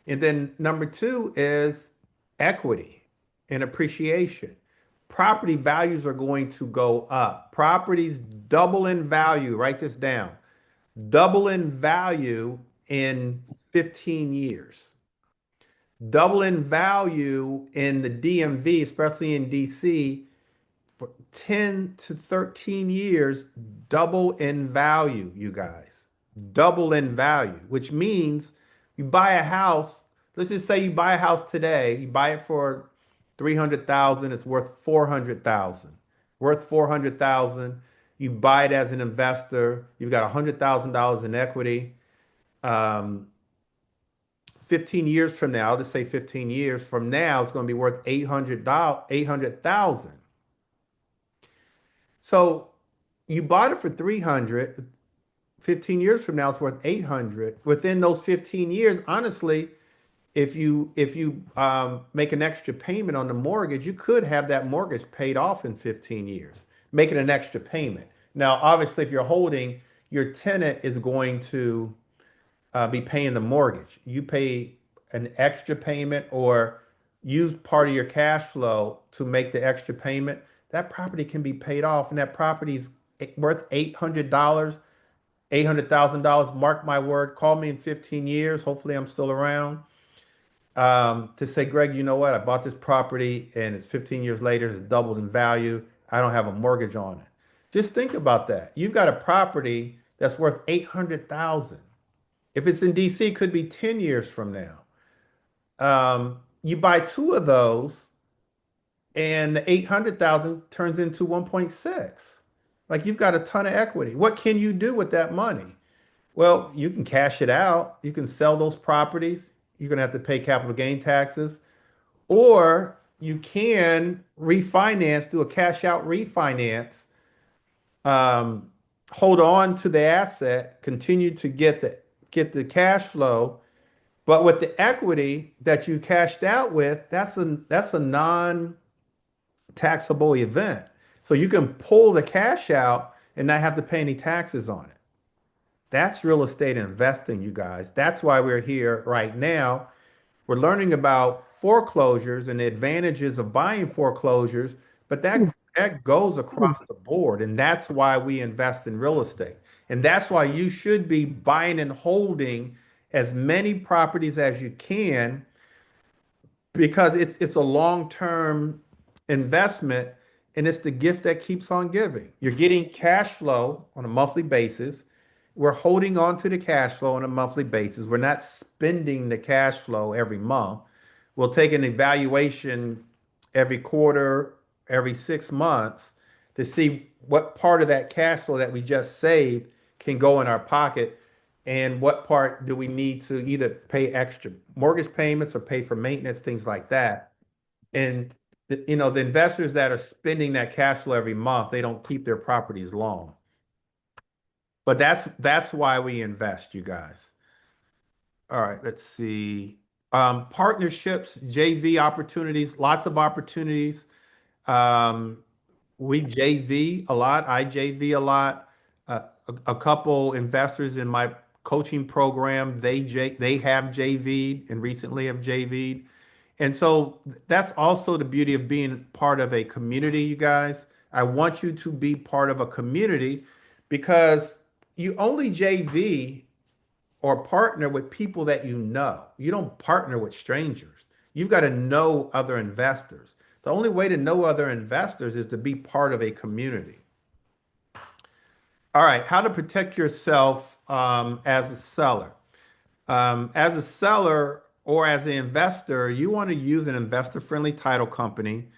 And then number two is equity and appreciation. Property values are going to go up. Properties double in value. Write this down. Double in value in 15 years. Double in value in the DMV, especially in DC, for 10 to 13 years, double in value, you guys. Double in value, which means you buy a house. Let's just say you buy a house today, you buy it for 300,000, it's worth 400,000. Worth 400,000. You buy it as an investor, you've got $100,000 in equity. 15 years from now, I'll just say 15 years from now, it's going to be worth $800,000. So you bought it for 300. 15 years from now, it's worth 800. Within those 15 years, honestly, if you make an extra payment on the mortgage, you could have that mortgage paid off in 15 years, making an extra payment. Now, obviously, if you're holding, your tenant is going to be paying the mortgage. You pay an extra payment or use part of your cash flow to make the extra payment. That property can be paid off, and that property's worth $800, $800,000. Mark my word. Call me in 15 years. Hopefully, I'm still around. To say, Greg, you know what? I bought this property, and it's 15 years later. It's doubled in value. I don't have a mortgage on it. Just think about that. You've got a property that's worth 800,000. If it's in DC, it could be 10 years from now. You buy two of those, and the 800,000 turns into 1.6. Like you've got a ton of equity. What can you do with that money? Well, you can cash it out. You can sell those properties. You're going to have to pay capital gain taxes, or you can refinance, do a cash out refinance, hold on to the asset, continue to get the cash flow, but with the equity that you cashed out with, that's a non-taxable event. So you can pull the cash out and not have to pay any taxes on it. That's real estate investing, you guys. That's why we're here right now. We're learning about foreclosures and the advantages of buying foreclosures, but that goes across the board. And that's why we invest in real estate. And that's why you should be buying and holding as many properties as you can, because it's a long-term investment and it's the gift that keeps on giving. You're getting cash flow on a monthly basis. We're holding on to the cash flow on a monthly basis. We're not spending the cash flow every month. We'll take an evaluation every quarter, every 6 months to see what part of that cash flow that we just saved can go in our pocket and what part do we need to either pay extra mortgage payments or pay for maintenance, things like that. And the investors that are spending that cash flow every month, they don't keep their properties long. But that's why we invest, you guys. All right, let's see. Partnerships, JV opportunities, lots of opportunities. We JV a lot. I JV a lot. A couple investors in my coaching program, they have JV'd and recently have JV'd. And so that's also the beauty of being part of a community, you guys. I want you to be part of a community because you only JV or partner with people that you know. You don't partner with strangers. You've got to know other investors. The only way to know other investors is to be part of a community. All right, how to protect yourself as a seller. As a seller or as an investor, you want to use an investor-friendly title company.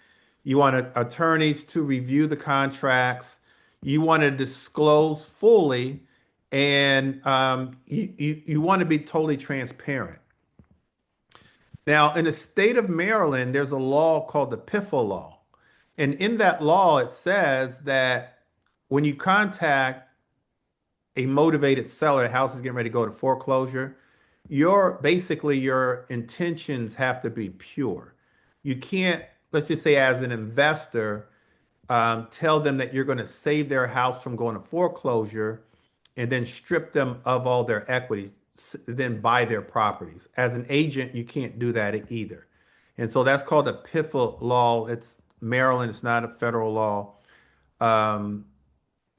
You want attorneys to review the contracts. You want to disclose fully, and you want to be totally transparent. Now, in the state of Maryland, there's a law called the PIFO law. And in that law, it says that when you contact a motivated seller, the house is getting ready to go to foreclosure, your intentions have to be pure. You can't, let's just say as an investor, tell them that you're going to save their house from going to foreclosure and then strip them of all their equities, then buy their properties. As an agent, you can't do that either. And so that's called a PIFA law. It's Maryland, it's not a federal law.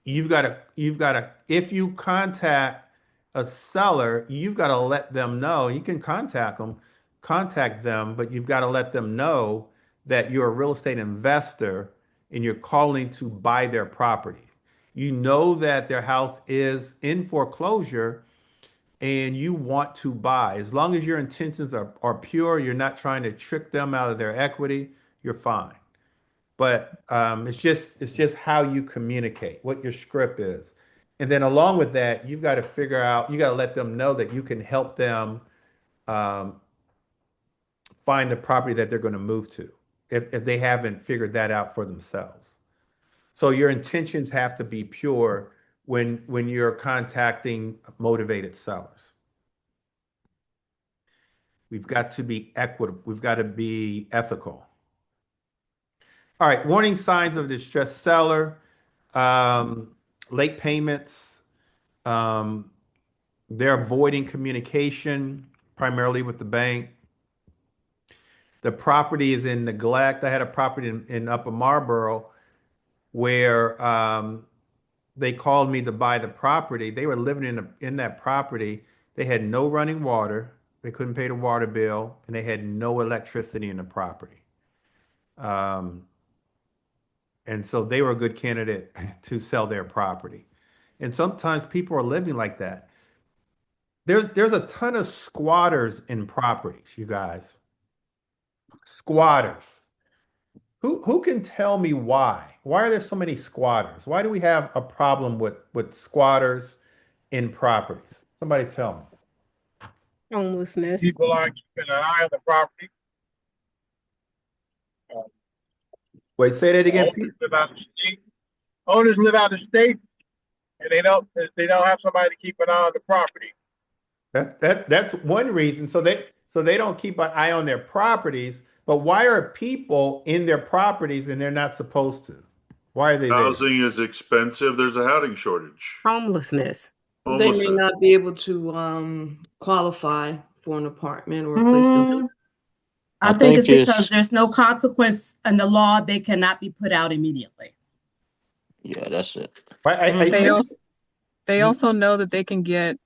If you contact a seller, you've got to let them know. You can contact them, but you've got to let them know that you're a real estate investor and you're calling to buy their property. You know that their house is in foreclosure and you want to buy. As long as your intentions are pure, you're not trying to trick them out of their equity, you're fine. But it's just how you communicate, what your script is. And then along with that, you've got to figure out, you got to let them know that you can help them find the property that they're going to move to if they haven't figured that out for themselves. So your intentions have to be pure when you're contacting motivated sellers. We've got to be equitable. We've got to be ethical. All right, warning signs of distressed seller, late payments. They're avoiding communication, primarily with the bank. The property is in neglect. I had a property in Upper Marlboro where they called me to buy the property. They were living in that property. They had no running water. They couldn't pay the water bill, and they had no electricity in the property. And so they were a good candidate to sell their property. And sometimes people are living like that. There's a ton of squatters in properties, you guys. Squatters. Who can tell me why? Why are there so many squatters? Why do we have a problem with squatters in properties? Somebody tell me. Homelessness. People aren't keeping an eye on the property. Wait, say that again. Owners live out of state, and they don't have somebody to keep an eye on the property. That's one reason. So they don't keep an eye on their properties. But why are people in their properties and they're not supposed to? Why are they there? Housing is expensive. There's a housing shortage. Homelessness. They may not be able to qualify for an apartment or a place to live. I think it's because there's no consequence in the law. They cannot be put out immediately. Yeah, that's it. They also know that they can get,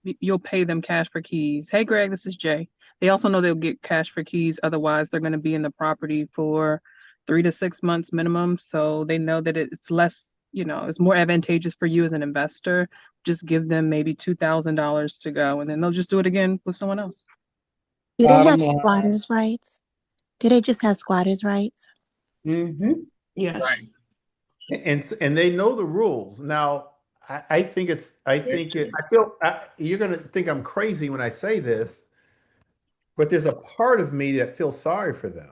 you'll pay them cash for keys. Hey, Greg, this is Jay. They also know they'll get cash for keys. Otherwise, they're going to be in the property for 3 to 6 months minimum. So they know that it's less, it's more advantageous for you as an investor. Just give them maybe $2,000 to go, and then they'll just do it again with someone else. Do they Bottom have line. squatters' rights? Do they just have squatters' rights? Mm-hmm. Yes. Right. And they know the rules. Now, I think I feel you're going to think I'm crazy when I say this, but there's a part of me that feels sorry for them.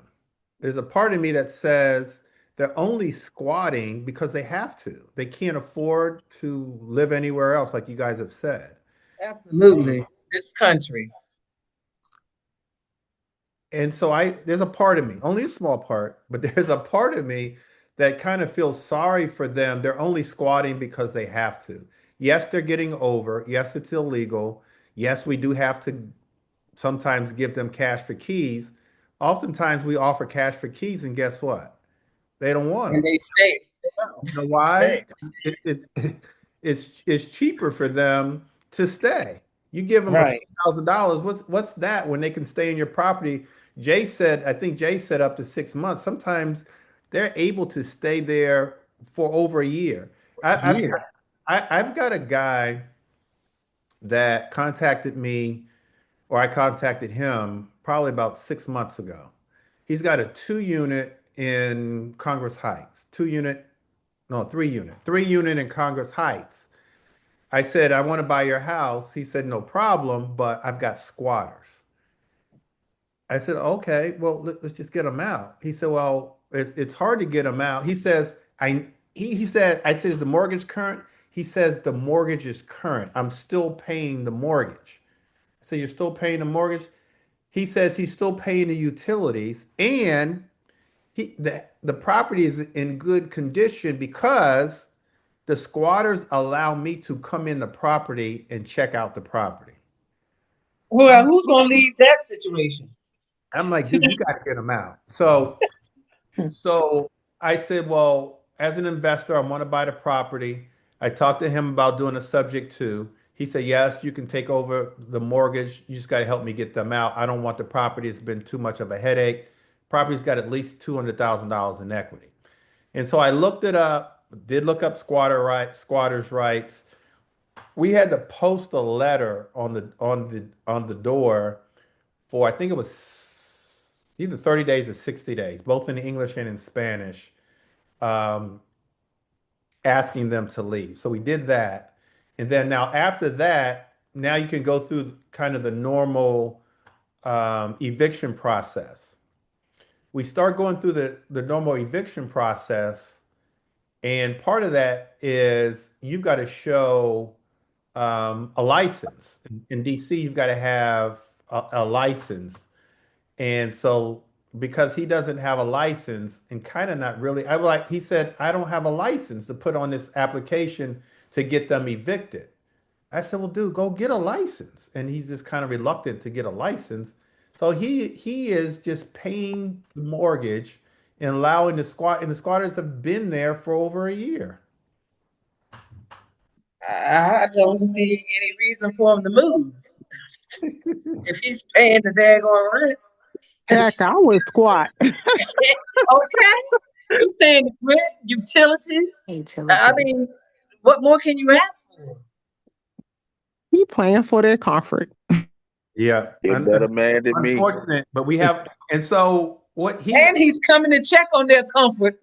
There's a part of me that says they're only squatting because they have to. They can't afford to live anywhere else, like you guys have said. Absolutely. This country. And so there's a part of me, only a small part, but there's a part of me that kind of feels sorry for them. They're only squatting because they have to. Yes, they're getting over. Yes, it's illegal. Yes, we do have to sometimes give them cash for keys. Oftentimes we offer cash for keys, and guess what? They don't want And them. they stay. You know why? Hey, It's cheaper for them to stay. You give them a few Right. $1,000. What's that when they can stay in your property? I think Jay said up to 6 months. Sometimes they're able to stay there for over a year. Yeah. I've got a guy that contacted me, or I contacted him probably about 6 months ago. He's got a 2 unit in Congress Heights, 2 unit, no, 3 unit, 3 unit in Congress Heights. I said, I want to buy your house. He said, no problem, but I've got squatters. I said, okay, well, let's just get them out. He said, well, it's hard to get them out. He says, he said, I said, is the mortgage current? He says, the mortgage is current. I'm still paying the mortgage. I said, you're still paying the mortgage? He says he's still paying the utilities, and the property is in good condition because the squatters allow me to come in the property and check out the property. Well, who's gonna leave that situation? I'm like, dude, you got to get them out. So I said, well, as an investor, I want to buy the property. I talked to him about doing a subject to. He said, yes, you can take over the mortgage. You just got to help me get them out. I don't want the property. It's been too much of a headache. Property's got at least $200,000 in equity. And so I looked it up, did look up squatters' rights. We had to post a letter on the door for, I think it was either 30 days or 60 days, both in English and in Spanish, um, asking them to leave. So we did that. And then now after that, now you can go through kind of the normal eviction process. We start going through the normal eviction process. And part of that is you've got to show a license. In DC, you've got to have a license. And so because he doesn't have a license and kind of not really, he said, I don't have a license to put on this application to get them evicted. I said, well, dude, go get a license. And he's just kind of reluctant to get a license. So he is just paying the mortgage and allowing and the squatters have been there for over a year. I don't see any reason for him to move. If he's paying the daggone rent. Heck, I would squat. Okay. You paying the rent, utilities. I mean, what more can you ask for? He playing for their comfort. Yeah. He a better man than me. Unfortunate, but we have, and so and he's coming to check on their comfort.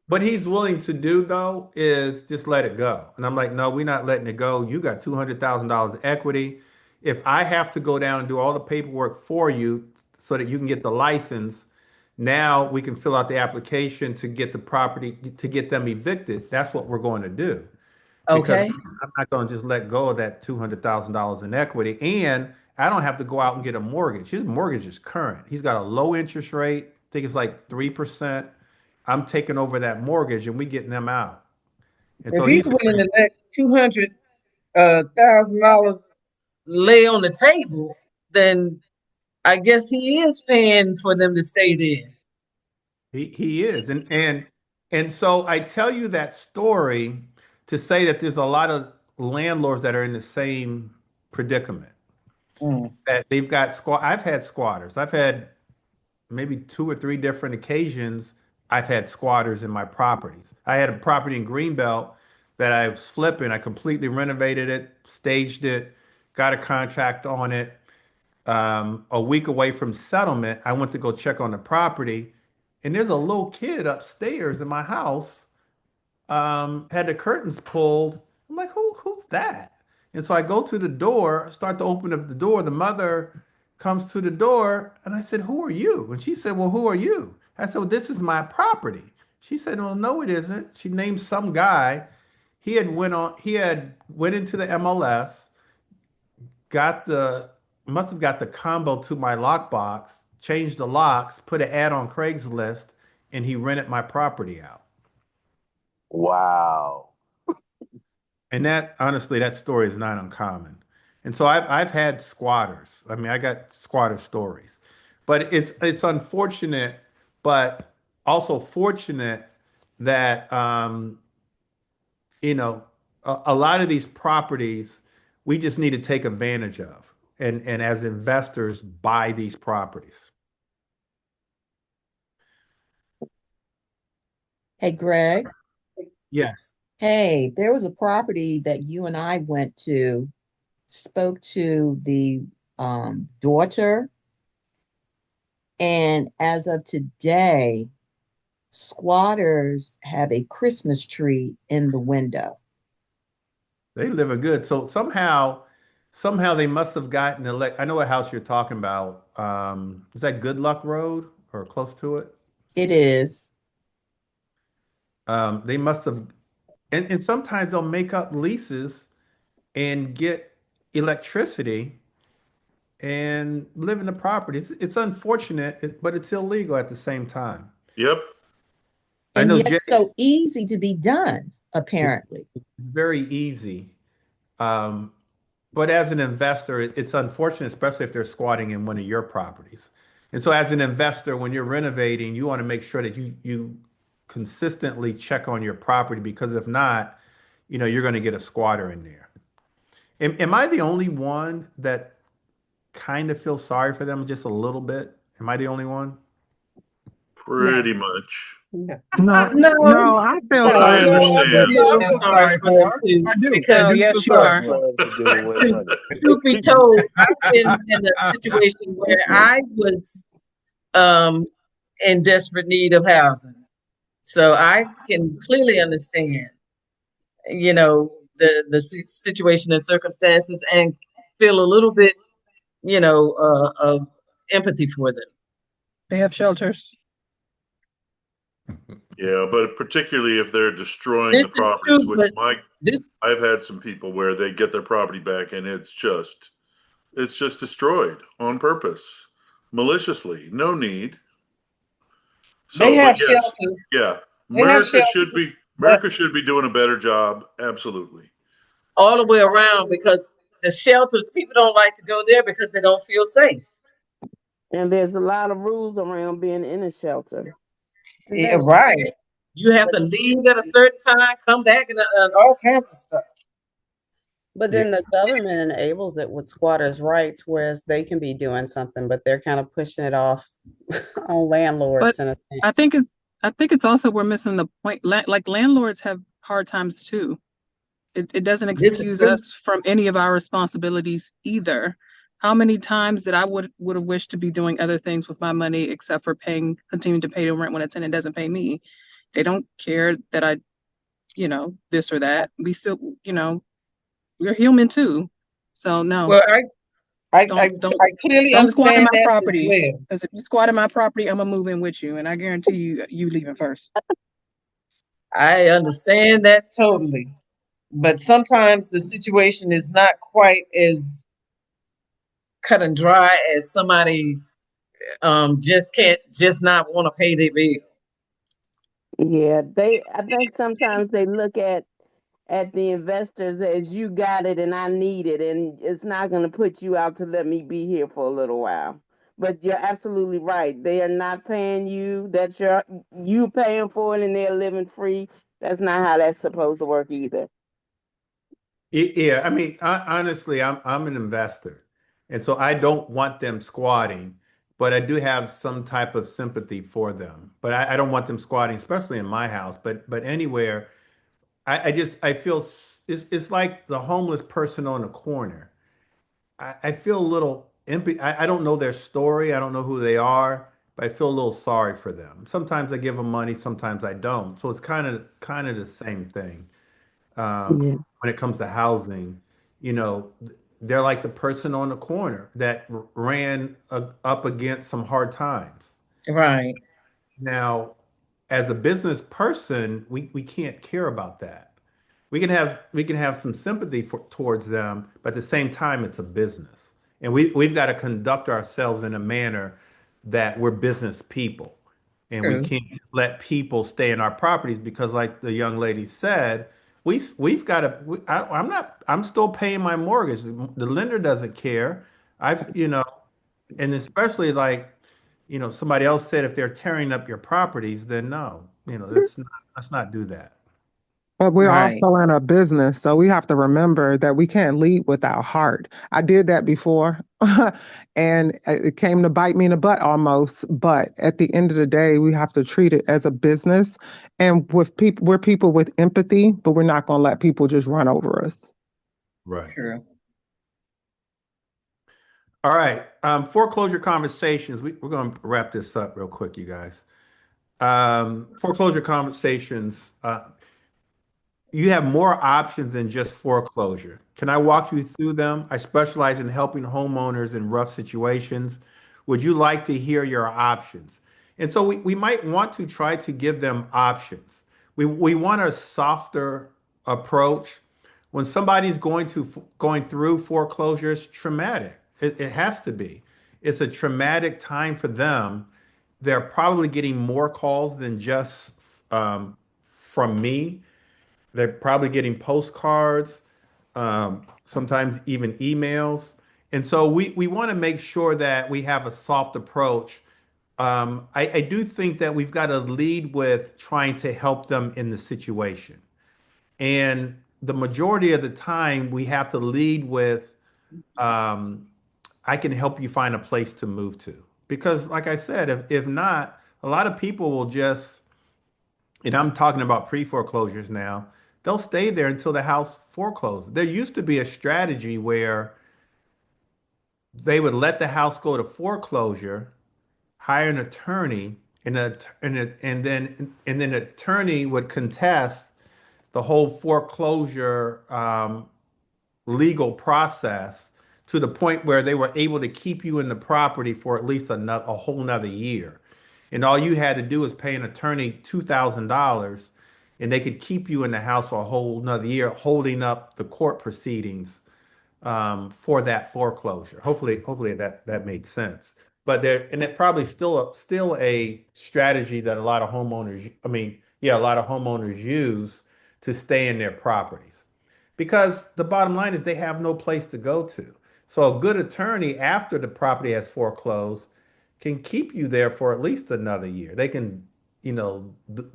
What he's willing to do though is just let it go. And I'm like, no, we're not letting it go. You got $200,000 equity. If I have to go down and do all the paperwork for you so that you can get the license, now we can fill out the application to get the property, to get them evicted. That's what we're going to do. Okay. Because I'm not going to just let go of that $200,000 in equity. And I don't have to go out and get a mortgage. His mortgage is current. He's got a low interest rate. I think it's like 3%. I'm taking over that mortgage and we getting them out. And if so he's willing to let $200,000 lay on the table, then I guess he is paying for them to stay there. He is. And so I tell you that story to say that there's a lot of landlords that are in the same predicament. that they've got I've had squatters. I've had maybe 2 or 3 different occasions. I've had squatters in my properties. I had a property in Greenbelt that I was flipping. I completely renovated it, staged it, got a contract on it. A week away from settlement, I went to go check on the property, and there's a little kid upstairs in my house. Had the curtains pulled. I'm like, who's that? And so I go to the door, start to open up the door. The mother comes to the door, and I said, "Who are you?" And she said, "Well, who are you?" I said, "Well, this is my property." She said, "Well, no, it isn't." She named some guy. He had went into the MLS, got the must have got the combo to my lockbox, changed the locks, put an ad on Craigslist, and he rented my property out. Wow. And that honestly, that story is not uncommon. And so I've had squatters. I mean, I got squatter stories, but it's unfortunate, but also fortunate that you know a lot of these properties we just need to take advantage of, and as investors buy these properties. Hey, Greg. Yes. Hey, there was a property that you and I went to, spoke to the daughter, and as of today, squatters have a Christmas tree in the window. They live a good. So somehow they must have gotten I know what house you're talking about. Is that Good Luck Road or close to it? It is. They must have, and sometimes they'll make up leases and get electricity and live in the property. It's unfortunate, but it's illegal at the same time. Yep. I And know, yet Jay, so easy to be done, it- apparently. it's very easy. Um, but as an investor, it's unfortunate, especially if they're squatting in one of your properties. And so as an investor, when you're renovating, you want to make sure that you consistently check on your property, because if not, you're going to get a squatter in there. Am I the only one that kind of feels sorry for them just a little bit? Am I the only one? Pretty much. No, No, I feel But I sorry for them. understand. feel sorry for them too, I do. because No, yes, you are. truth be told, I've been in a situation where I was in desperate need of housing. So I can clearly understand, the situation and circumstances, and feel a little bit, of empathy for them. They have shelters. Yeah, but particularly if they're destroying This the is properties, true, which but this I've had some people where they get their property back and it's just destroyed on purpose, maliciously, no need. they So, have but yes, shelters. yeah, They have America shelters, should be but America should be doing a better job. Absolutely. all the way around, because the shelters, people don't like to go there because they don't feel safe. And there's a lot of rules around being in a shelter. Yeah, right. You have to leave at a certain time, come back, and all kinds of stuff. But then the government enables it with squatters' rights, whereas they can be doing something, but they're kind of pushing it off on But landlords in a I sense. think it's also we're missing the point. Like landlords have hard times too. It doesn't This is excuse true. us from any of our responsibilities either. How many times that I would have wished to be doing other things with my money except for continuing to pay the rent when a tenant doesn't pay me. They don't care that I, this or that. We still, we're human too. So no, Well, I don't clearly don't squat in understand my that as property. well. Because if you squat in my property, I'm gonna move in with you, and I guarantee you leaving first. I understand that totally. But sometimes the situation is not quite as cut and dry as somebody just not want to pay their bill. Yeah, I think sometimes they look at the investors as you got it and I need it, and it's not going to put you out to let me be here for a little while. But you're absolutely right. They are not paying you. That you paying for it, and they're living free. That's not how that's supposed to work either. Yeah, I mean, honestly, I'm an investor, And so I don't want them squatting, but I do have some type of sympathy for them. But I don't want them squatting, especially in my house, but anywhere. I feel it's like the homeless person on the corner. I feel a little empty. I don't know their story. I don't know who they are, but I feel a little sorry for them. Sometimes I give them money, sometimes I don't. So it's kind of the same thing. Yeah. When it comes to housing, you know, they're like the person on the corner that ran up against some hard times. Right. Now, as a business person, we can't care about that. We can have some sympathy towards them, but at the same time, it's a business, and we've got to conduct ourselves in a manner that we're business people, and we True. can't let people stay in our properties because, like the young lady said, we've got to. I'm not. I'm still paying my mortgage. The lender doesn't care. And especially like, somebody else said if they're tearing up your properties, then no, let's not do that. But we're Right. also in a business, so we have to remember that we can't lead with our heart. I did that before, and it came to bite me in the butt almost. But at the end of the day, we have to treat it as a business, and with people, we're people with empathy, but we're not going to let people just run over us. Right. True. All right. Foreclosure conversations. We're going to wrap this up real quick, you guys. Foreclosure conversations. You have more options than just foreclosure. Can I walk you through them? I specialize in helping homeowners in rough situations. Would you like to hear your options? And so we might want to try to give them options. We want a softer approach. When somebody's going through foreclosure, it's traumatic. It has to be. It's a traumatic time for them. They're probably getting more calls than just from me. They're probably getting postcards, sometimes even emails. And so we want to make sure that we have a soft approach. I do think that we've got to lead with trying to help them in the situation. And the majority of the time, we have to lead with, um, I can help you find a place to move to. Because, like I said, if not, a lot of people will just, and I'm talking about pre-foreclosures now, they'll stay there until the house forecloses. There used to be a strategy where they would let the house go to foreclosure, hire an attorney, and then an attorney would contest the whole foreclosure legal process to the point where they were able to keep you in the property for at least a whole nother year. And all you had to do was pay an attorney $2,000 and they could keep you in the house for a whole nother year, holding up the court proceedings for that foreclosure. Hopefully that made sense. But it probably still a strategy that a lot of homeowners, I mean, yeah, a lot of homeowners use to stay in their properties. Because the bottom line is they have no place to go to. So a good attorney after the property has foreclosed can keep you there for at least another year. They can,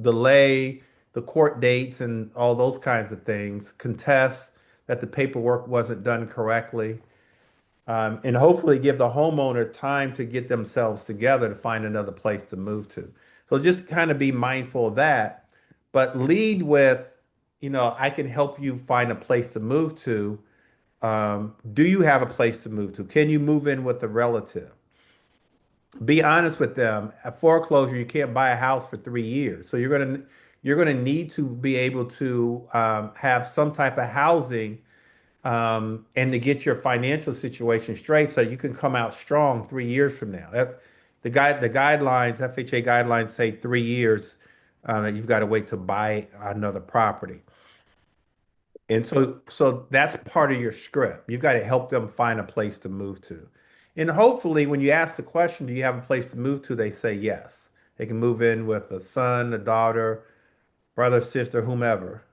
delay the court dates and all those kinds of things, contest that the paperwork wasn't done correctly, and hopefully give the homeowner time to get themselves together to find another place to move to. So just kind of be mindful of that, but lead with, I can help you find a place to move to. Do you have a place to move to? Can you move in with a relative? Be honest with them. At foreclosure, you can't buy a house for 3 years. So you're gonna need to be able to have some type of housing and to get your financial situation straight so you can come out strong 3 years from now. The guidelines, FHA guidelines say 3 years that you've got to wait to buy another property. And so that's part of your script. You've got to help them find a place to move to. And hopefully, when you ask the question, do you have a place to move to? They say yes. They can move in with a son, a daughter, brother, sister, whomever.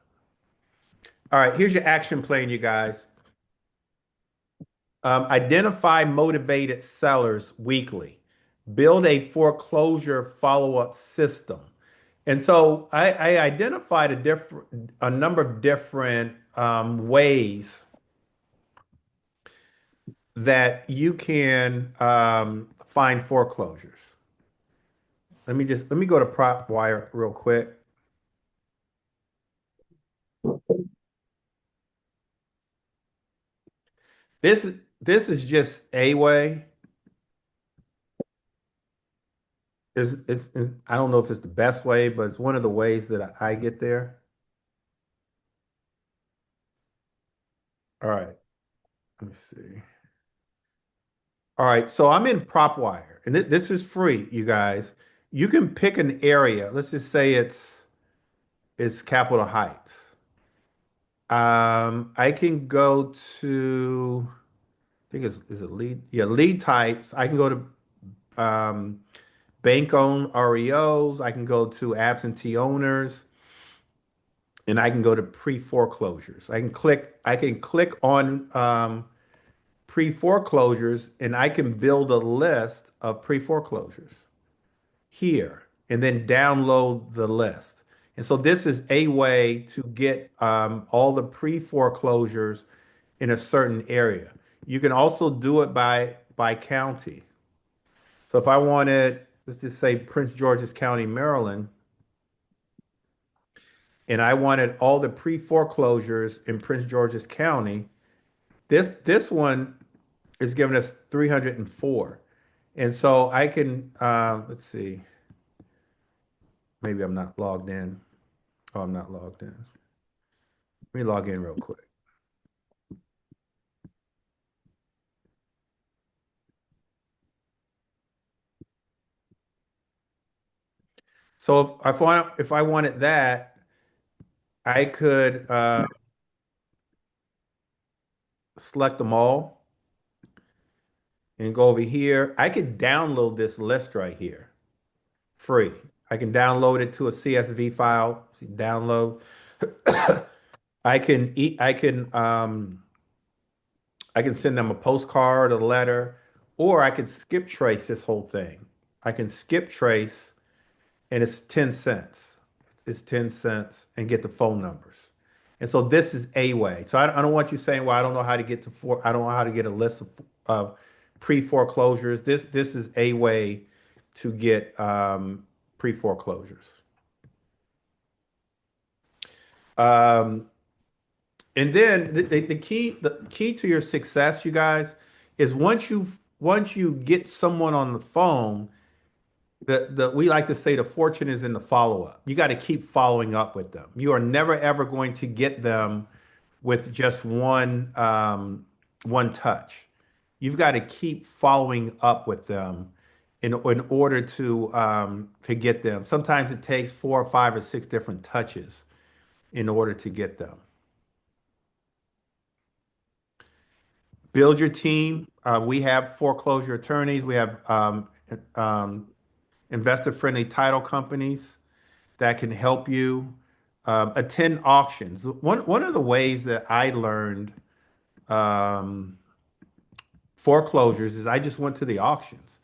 All right, here's your action plan, you guys. Identify motivated sellers weekly. Build a foreclosure follow-up system. And so I identified a number of different ways that you can find foreclosures. Let me go to PropWire real quick. This is just a way. I don't know if it's the best way, but it's one of the ways that I get there. All right, let me see. All right, so I'm in PropWire, and this is free, you guys. You can pick an area. Let's just say it's Capitol Heights. I can go to, I think is it lead? Yeah, lead types. I can go to bank-owned REOs. I can go to absentee owners, and I can go to pre-foreclosures. I can click on pre-foreclosures, and I can build a list of pre-foreclosures here and then download the list. And so this is a way to get all the pre-foreclosures in a certain area. You can also do it by county. So if I wanted, let's just say Prince George's County, Maryland, and I wanted all the pre-foreclosures in Prince George's County, this one is giving us 304. And so I can, let's see, maybe I'm not logged in. Oh, I'm not logged in. Let me log in real quick. So if I wanted that, I could select them all and go over here. I could download this list right here, free. I can download it to a CSV file. Download. I can send them a postcard, a letter, or I could skip trace this whole thing. I can skip trace, and it's 10 cents. It's 10 cents and get the phone numbers. And so this is a way. So I don't want you saying, well, I don't know how to get I don't know how to get a list of pre-foreclosures. This is a way to get pre-foreclosures. Um, and then the key to your success, you guys, is once you get someone on the phone, the we like to say the fortune is in the follow-up. You got to keep following up with them. You are never ever going to get them with just one touch. You've got to keep following up with them in order to get them. Sometimes it takes 4 or 5 or 6 different touches in order to get them. Build your team. We have foreclosure attorneys. We have investor-friendly title companies that can help you attend auctions. One of the ways that I learned um, foreclosures is I just went to the auctions.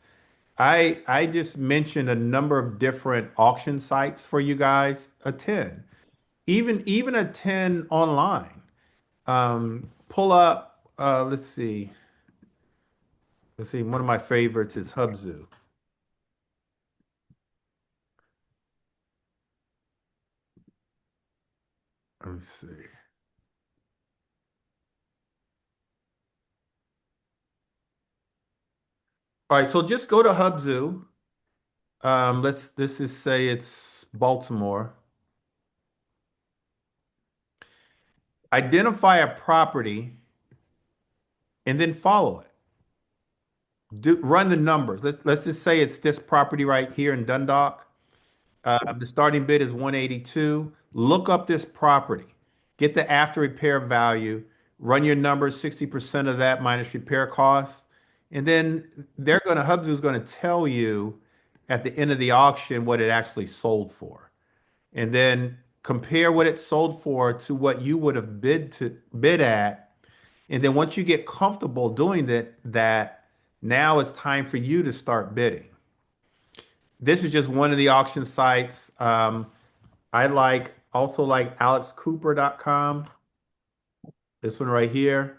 I just mentioned a number of different auction sites for you guys. Attend, even attend online. Pull up. Let's see. Let's see. One of my favorites is Hubzu. Let me see. All right, so just go to Hubzu. Let's just say it's Baltimore. Identify a property and then follow it. Run the numbers. Let's just say it's this property right here in Dundalk. The starting bid is 182. Look up this property. Get the after repair value. Run your numbers, 60% of that minus repair costs. And then Hubzu's going to tell you at the end of the auction what it actually sold for. And then compare what it sold for to what you would have bid at. And then once you get comfortable doing that now it's time for you to start bidding. This is just one of the auction sites. I also like alexcooper.com. This one right here.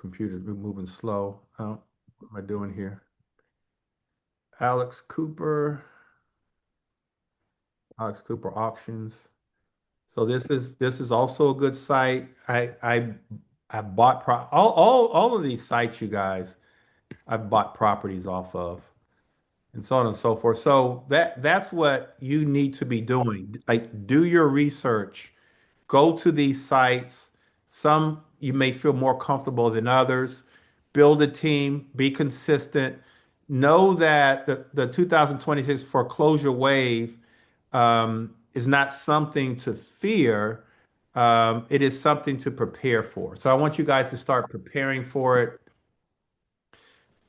computer's moving slow. Oh, what am I doing here? Alex Cooper auctions. So this is also a good site. I bought all of these sites, you guys. I've bought properties off of, and so on and so forth. So that's what you need to be doing. Like, do your research. Go to these sites. Some you may feel more comfortable than others. Build a team, be consistent. Know that the 2026 foreclosure wave is not something to fear. It is something to prepare for. So I want you guys to start preparing for it.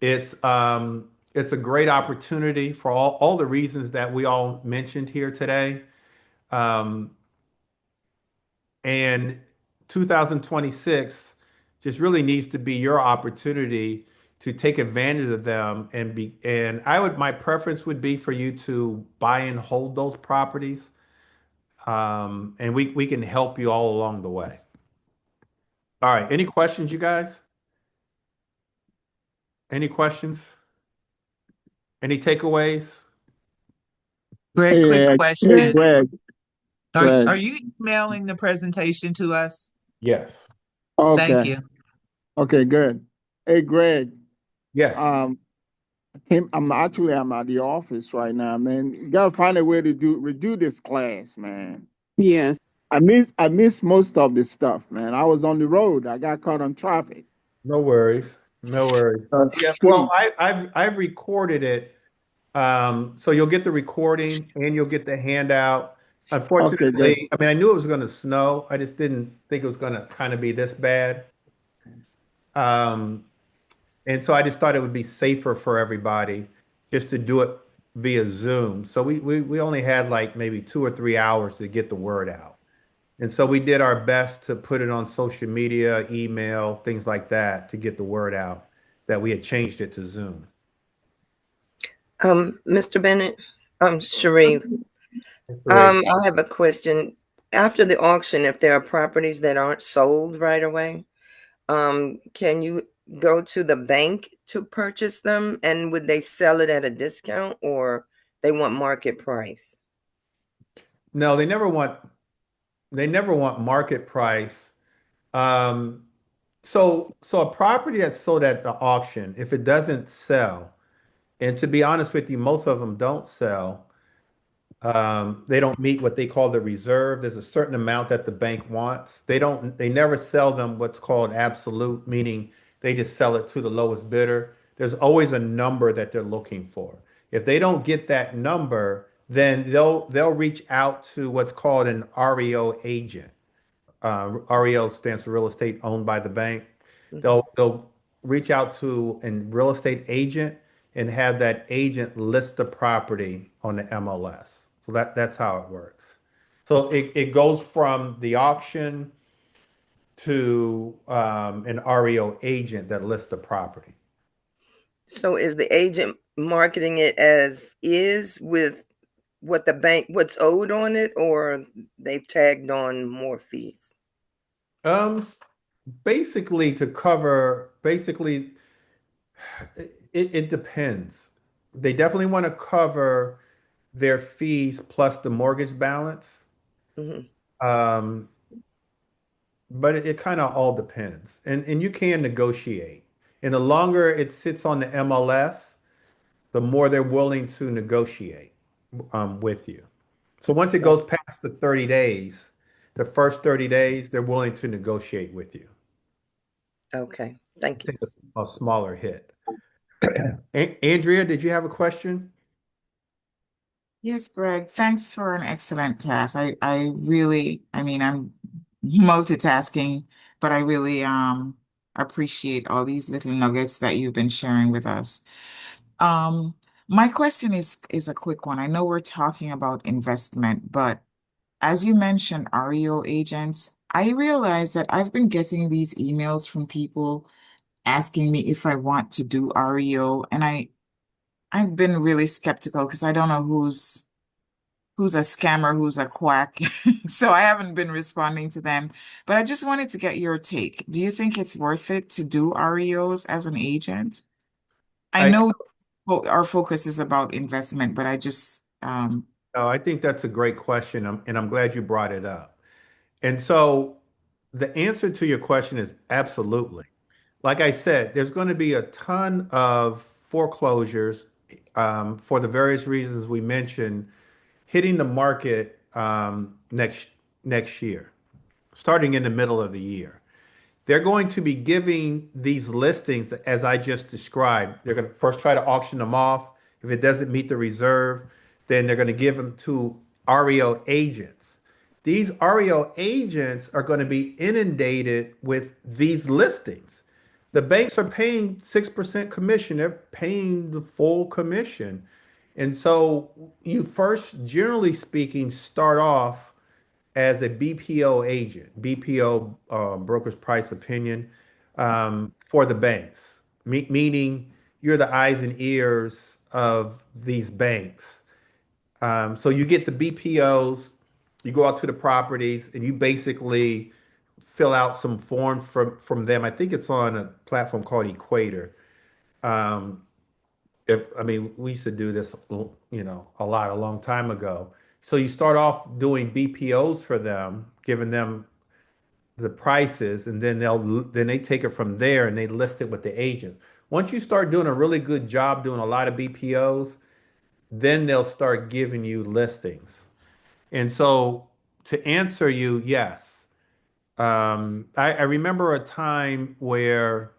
It's a great opportunity for all the reasons that we all mentioned here today. Um, and 2026 just really needs to be your opportunity to take advantage of them and my preference would be for you to buy and hold those properties. And we can help you all along the way. All right. Any questions, you guys? Any questions? Any takeaways? Greg, Hey, quick hey, question. Greg, Are Greg. you emailing the presentation to us? Yes. Thank Okay. you. Okay, good. Hey, Greg. Yes. I'm at the office right now, man. You gotta find a way to redo this class, man. Yes. I missed most of this stuff, man. I was on the road. I got caught on traffic. No worries. No worries. Yeah. Well, Shoot. I've recorded it. So you'll get the recording and you'll get the handout. Okay, good. Unfortunately, I mean, I knew it was going to snow. I just didn't think it was going to kind of be this bad. Um, and so I just thought it would be safer for everybody just to do it via Zoom. So we only had like maybe 2 or 3 hours to get the word out. And so we did our best to put it on social media, email, things like that to get the word out that we had changed it to Zoom. Mr. Bennett, Sheree, Great. I have a question. After the auction, if there are properties that aren't sold right away, can you go to the bank to purchase them? And would they sell it at a discount or they want market price? No, they never want market price. So a property that's sold at the auction, if it doesn't sell, and to be honest with you, most of them don't sell. They don't meet what they call the reserve. There's a certain amount that the bank wants. They never sell them what's called absolute, meaning they just sell it to the lowest bidder. There's always a number that they're looking for. If they don't get that number, then they'll reach out to what's called an REO agent. REO stands for real estate owned by the bank. They'll reach out to a real estate agent and have that agent list the property on the MLS. So that's how it works. So it goes from the auction to an REO agent that lists the property. So is the agent marketing it as is with what the bank, what's owed on it, or they've tagged on more fees? Basically to cover, it depends. They definitely want to cover their fees plus the mortgage balance. Um, but it kind of all depends. And you can negotiate. And the longer it sits on the MLS, the more they're willing to negotiate with you. So once it goes past the 30 days, the first 30 days, they're willing to negotiate with you. Okay, thank you. Take a smaller hit. Andrea, did you have a question? Yes, Greg, thanks for an excellent class. I really, I mean, I'm multitasking, but I really appreciate all these little nuggets that you've been sharing with us. Um, my question is a quick one. I know we're talking about investment, but as you mentioned, REO agents, I realize that I've been getting these emails from people asking me if I want to do REO, and I've been really skeptical because I don't know who's a scammer, who's a quack. So I haven't been responding to them. But I just wanted to get your take. Do you think it's worth it to do REOs as an agent? I I, know our focus is about investment, but I just no, I think that's a great question, and I'm glad you brought it up. And so the answer to your question is absolutely. Like I said, there's going to be a ton of foreclosures for the various reasons we mentioned hitting the market next year, starting in the middle of the year. They're going to be giving these listings as I just described. They're going to first try to auction them off. If it doesn't meet the reserve, then they're going to give them to REO agents. These REO agents are going to be inundated with these listings. The banks are paying 6% commission. They're paying the full commission. And so you first, generally speaking, start off as a BPO agent, BPO, broker's price opinion, for the banks, meaning you're the eyes and ears of these banks. So you get the BPOs, you go out to the properties, and you basically fill out some forms from them. I think it's on a platform called Equator. Um, if I mean, we used to do this, a long time ago. So you start off doing BPOs for them, giving them the prices, and then they take it from there and they list it with the agent. Once you start doing a really good job doing a lot of BPOs, then they'll start giving you listings. And so to answer you, yes. I remember a time where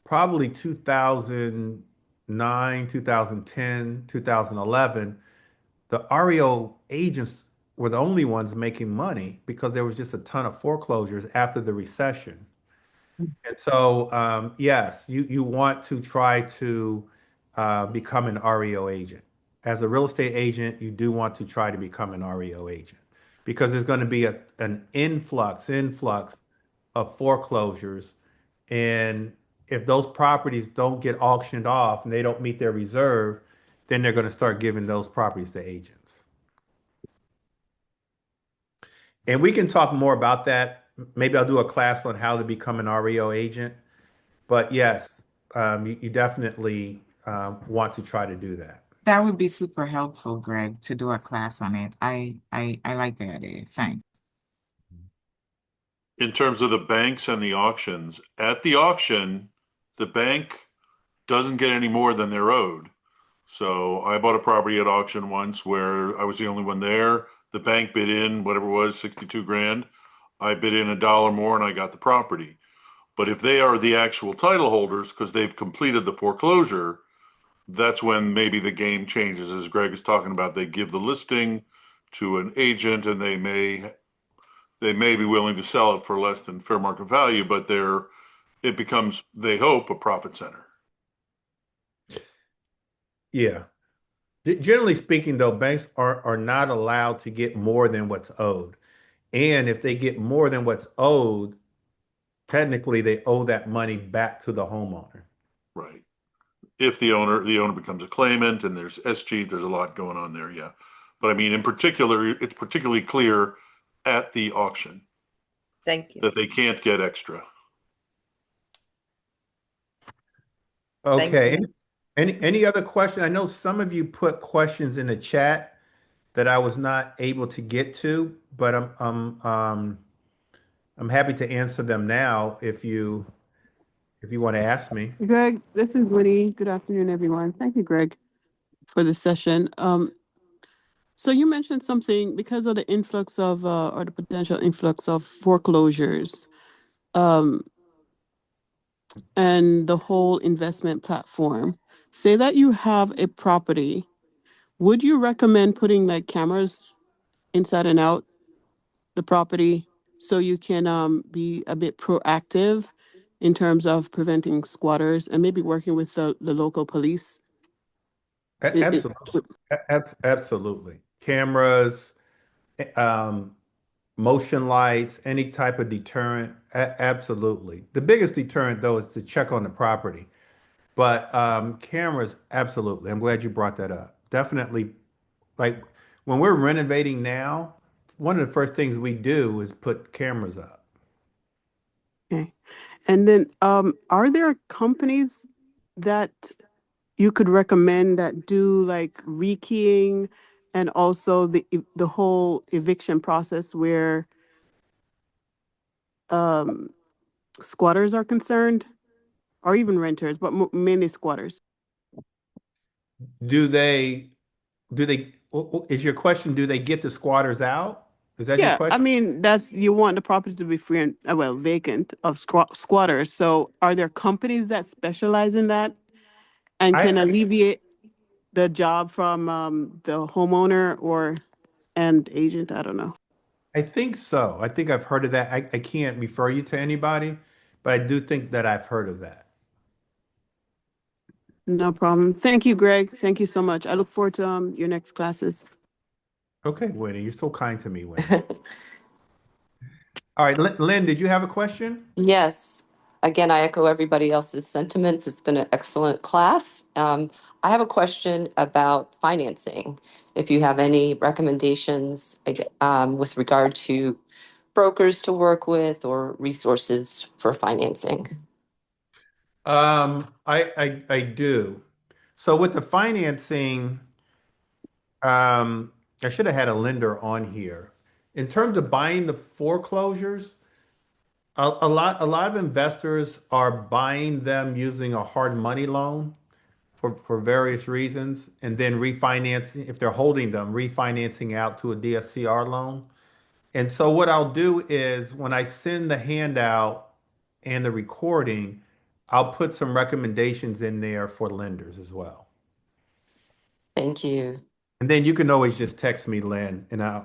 probably 2009, 2010, 2011, the REO agents were the only ones making money because there was just a ton of foreclosures after the recession. And so, yes, you want to try to become an REO agent. As a real estate agent, you do want to try to become an REO agent because there's going to be an influx of foreclosures. And if those properties don't get auctioned off and they don't meet their reserve, then they're going to start giving those properties to agents. And we can talk more about that. Maybe I'll do a class on how to become an REO agent. But yes, you definitely want to try to do that. that would be super helpful, Greg, to do a class on it. I like the idea. Thanks. In terms of the banks and the auctions, at the auction, the bank doesn't get any more than they're owed. So I bought a property at auction once where I was the only one there. The bank bid in whatever it was, 62 grand. I bid in $1 more and I got the property. But if they are the actual title holders, because they've completed the foreclosure, that's when maybe the game changes. As Greg is talking about, they give the listing to an agent and they may be willing to sell it for less than fair market value, but it becomes, they hope, a profit center. Yeah. Generally speaking, though, banks are not allowed to get more than what's owed. And if they get more than what's owed, technically they owe that money back to the homeowner. Right. If the owner becomes a claimant and there's SG, there's a lot going on there, yeah. But I mean, in particular, it's particularly clear at the auction Thank you. that they can't get extra. Okay. you. Any other question? I know some of you put questions in the chat that I was not able to get to, but I'm happy to answer them now if you want to ask me. Greg, this is Winnie. Good afternoon, everyone. Thank you, Greg, for the session. So you mentioned something because of the influx of or the potential influx of foreclosures, um, and the whole investment platform. Say that you have a property. Would you recommend putting like cameras inside and out the property so you can be a bit proactive in terms of preventing squatters and maybe working with the local police? Absolutely. Absolutely. Cameras, um, motion lights, any type of deterrent. Absolutely. The biggest deterrent, though, is to check on the property. But cameras, absolutely. I'm glad you brought that up. Definitely Like when we're renovating now, one of the first things we do is put cameras up. Okay. And then, are there companies that you could recommend that do like rekeying and also the whole eviction process where um, squatters are concerned, or even renters, but mainly squatters? Do they, is your question, do they get the squatters out? Is that your Yeah, I question? mean, that's you want the property to be free and well vacant of squatters. So, are there companies that specialize in that and can I alleviate the job from the homeowner or and agent? I don't know. I think so. I think I've heard of that. I can't refer you to anybody, but I do think that I've heard of that. No problem. Thank you, Greg. Thank you so much. I look forward to your next classes. Okay, Winnie, you're so kind to me, Winnie. All right, Lynn, did you have a question? Yes. Again, I echo everybody else's sentiments. It's been an excellent class. I have a question about financing. If you have any recommendations with regard to brokers to work with or resources for financing. I do. So with the financing, I should have had a lender on here. In terms of buying the foreclosures, a lot of investors are buying them using a hard money loan for various reasons, and then refinancing, if they're holding them, refinancing out to a DSCR loan. And so what I'll do is when I send the handout and the recording, I'll put some recommendations in there for lenders as well. Thank you. And then you can always just text me, Lynn, and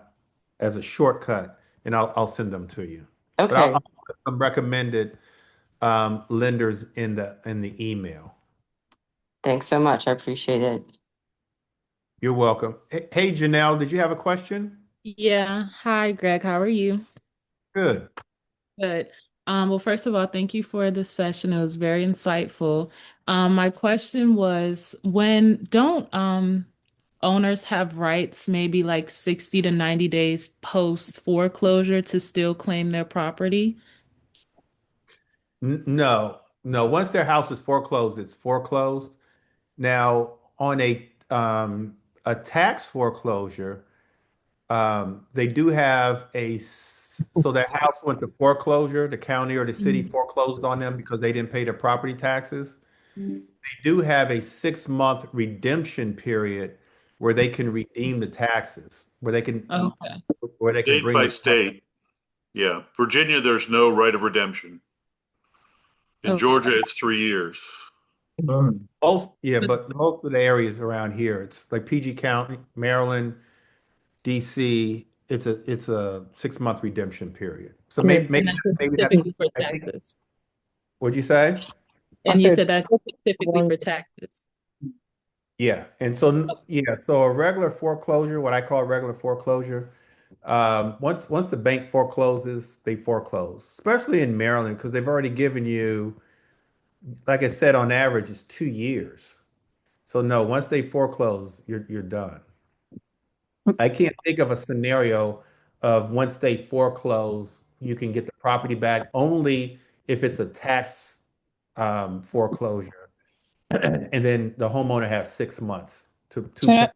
as a shortcut, and I'll send them to you. But Okay. I'll put some recommended lenders in the email. Thanks so much. I appreciate it. You're welcome. Hey, Janelle, did you have a question? Yeah. Hi, Greg. How are you? Good. Good. Well, first of all, thank you for this session. It was very insightful. My question was, when don't owners have rights maybe like 60 to 90 days post foreclosure to still claim their property? No, no. Once their house is foreclosed, it's foreclosed. Now, on a tax foreclosure, they do have so their house went to foreclosure, the county or the city foreclosed on them because they didn't pay their property taxes. They do have a 6-month redemption period where they can redeem the taxes, where they can State bring by the state. Yeah. Virginia, there's no right of redemption. In Oh, Georgia, it's 3 years. But most of the areas around here, it's like PG County, Maryland, DC. It's a 6-month redemption period. So and maybe that's that's specifically for I think. taxes. What'd you say? And you said that's specifically for taxes. Yeah, and so a regular foreclosure, what I call a regular foreclosure, once the bank forecloses, they foreclose, especially in Maryland, because they've already given you, like I said, on average, it's 2 years. So no, once they foreclose, you're done. I can't think of a scenario of once they foreclose, you can get the property back only if it's a tax foreclosure, and then the homeowner has 6 months to Can pay.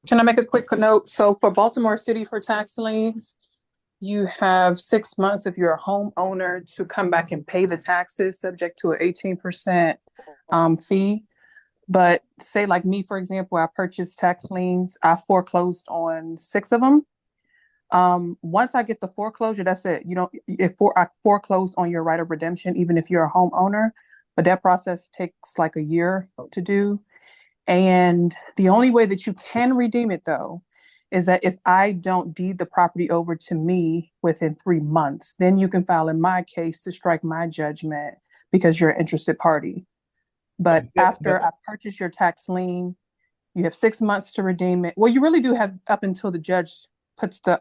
Can I make a quick note? So for Baltimore City for tax liens, you have 6 months if you're a homeowner to come back and pay the taxes subject to an 18% fee. But say like me, for example, I purchased tax liens, I foreclosed on 6 of them. Once I get the foreclosure, that's it. You don't, I foreclosed on your right of redemption, even if you're a homeowner, but that process takes like a year to do. And the only way that you can redeem it, though, is that if I don't deed the property over to me within 3 months, then you can file in my case to strike my judgment because you're an interested party. But after I purchase your tax lien, you have 6 months to redeem it. Well, you really do have up until the judge puts the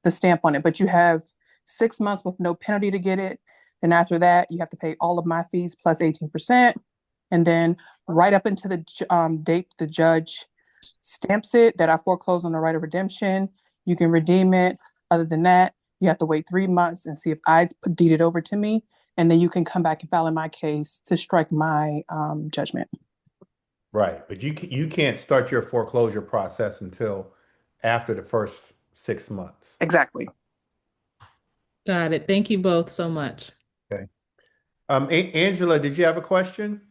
stamp on it, but you have 6 months with no penalty to get it. And after that, you have to pay all of my fees plus 18%. And then right up into the date the judge stamps it that I foreclosed on the right of redemption, you can redeem it. Other than that, you have to wait 3 months and see if I deed it over to me, and then you can come back and file in my case to strike my judgment. Right, but you can't start your foreclosure process until after the first 6 months. Exactly. Got it. Thank you both so much. Okay. Angela, did you have a question?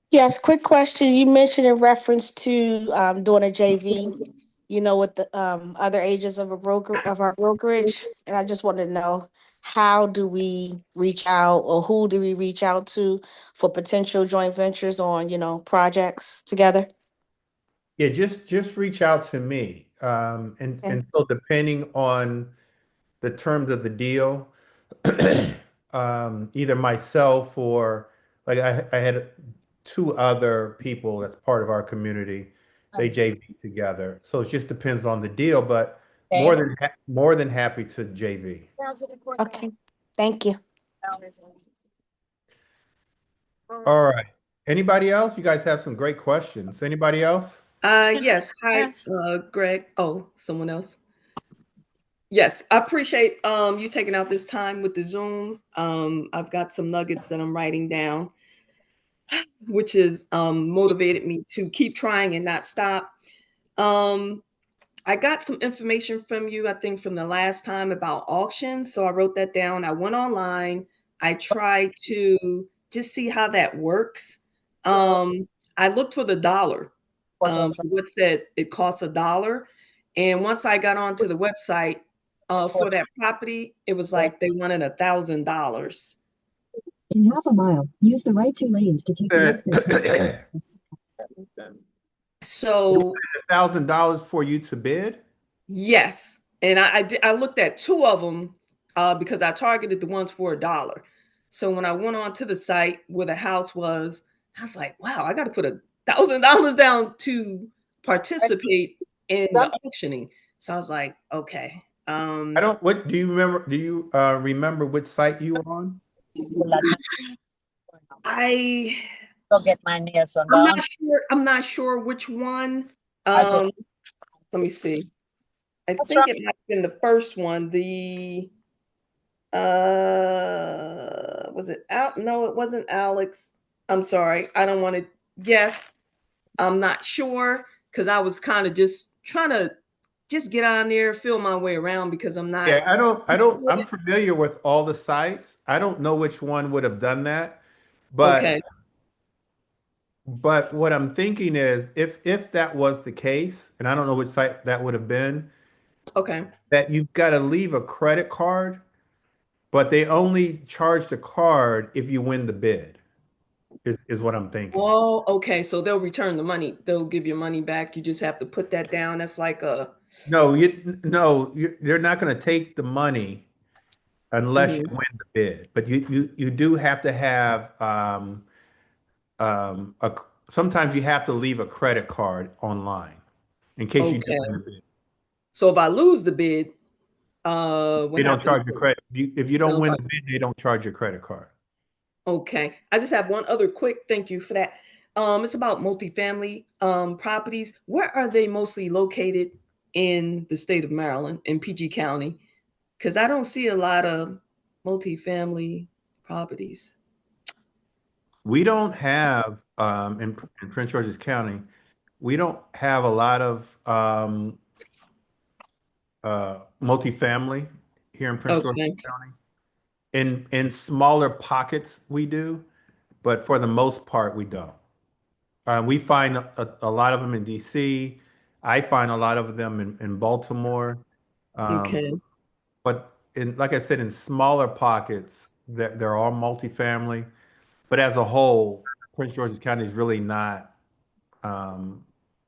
Yes, quick question. You mentioned in reference to doing a JV, with the other agents of our brokerage, and I just wanted to know, how do we reach out, or who do we reach out to for potential joint ventures on, projects together? Yeah, just reach out to me. And so depending on the terms of the deal, either myself or like I had two other people that's part of our community. They JV together. So it just depends on the deal, but more than happy to JV. Okay, thank you. All right. Anybody else? You guys have some great questions. Anybody else? Yes. Hi, Greg. Oh, someone else. Yes, I appreciate you taking out this time with the Zoom. I've got some nuggets that I'm writing down, which is motivated me to keep trying and not stop. I got some information from you, I think, from the last time about auctions. So I wrote that down. I went online. I tried to just see how that works. I looked for the dollar. What said it costs $1. And once I got onto the website for that property, it was like they wanted $1,000. In half a mile, use the right 2 lanes to take the exit. So $1,000 for you to bid? yes, and I looked at 2 of them because I targeted the ones for $1. So when I went on to the site where the house was, I was like, wow, I got to put $1,000 down to participate in the auctioning. So I was like, okay. What do you remember? Do you remember which site you were on? I'm not sure which one. Let me see. I think it might have been the first one. Was it out? No, it wasn't Alex. I'm sorry. I don't want to guess. I'm not sure because I was kind of just trying to just get on there, feel my way around because I'm not. Yeah, I'm familiar with all the sites. I don't know which one would have done that, but Okay. but what I'm thinking is if that was the case, and I don't know which site that would have been, Okay. that you've got to leave a credit card, but they only charge the card if you win the bid, is what I'm thinking. Oh, okay. So they'll return the money. They'll give your money back. You just have to put that down. That's like a. No, they're not going to take the money unless you win the bid. But you do have to have sometimes you have to leave a credit card online in case you do Okay. win the bid. So if I lose the bid, what They don't happens? charge your credit. If you don't win the bid, they don't charge your credit card. Okay. I just have one other quick thank you for that. It's about multifamily properties. Where are they mostly located in the state of Maryland, in PG County? Because I don't see a lot of multifamily properties. We don't have in Prince George's County, we don't have a lot of multifamily here in Prince George's Okay. County. In smaller pockets, we do, but for the most part, we don't. We find a lot of them in DC. I find a lot of them in Baltimore. Okay. But like I said, in smaller pockets, they're all multifamily. But as a whole, Prince George's County is really not.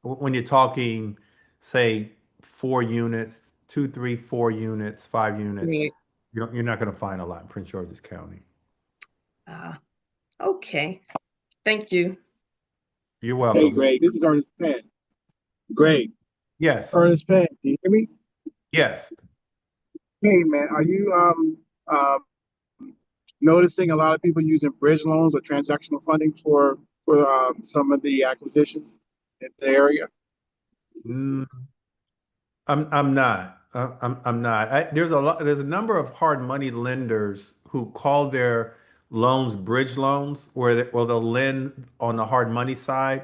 When you're talking, say, 4 units, 2, 3, 4 units, 5 units, Right. you're not going to find a lot in Prince George's County. Okay. Thank you. You're Hey, welcome. Greg, this is Ernest Penn. Greg. Yes. Ernest Penn, can you hear me? Yes. Hey, man, are you noticing a lot of people using bridge loans or transactional funding for some of the acquisitions in the area? Mm, I'm not. I'm not. There's a number of hard money lenders who call their loans bridge loans, where they'll lend on the hard money side,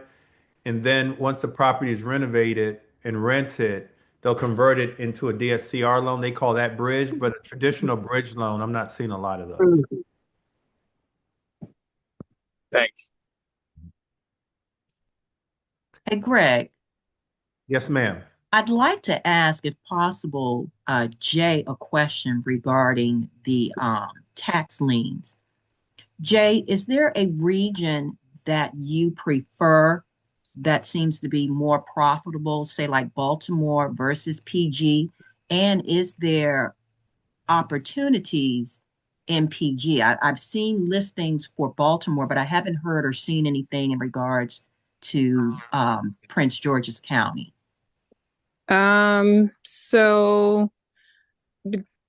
and then once the property is renovated and rented, they'll convert it into a DSCR loan. They call that bridge, but a traditional bridge loan, I'm not seeing a lot of those. Thanks. Hey, Greg, Yes, ma'am. I'd like to ask, if possible, Jay a question regarding the tax liens. Jay, is there a region that you prefer that seems to be more profitable, say like Baltimore versus PG? And is there opportunities in PG? I've seen listings for Baltimore, but I haven't heard or seen anything in regards to Prince George's County. So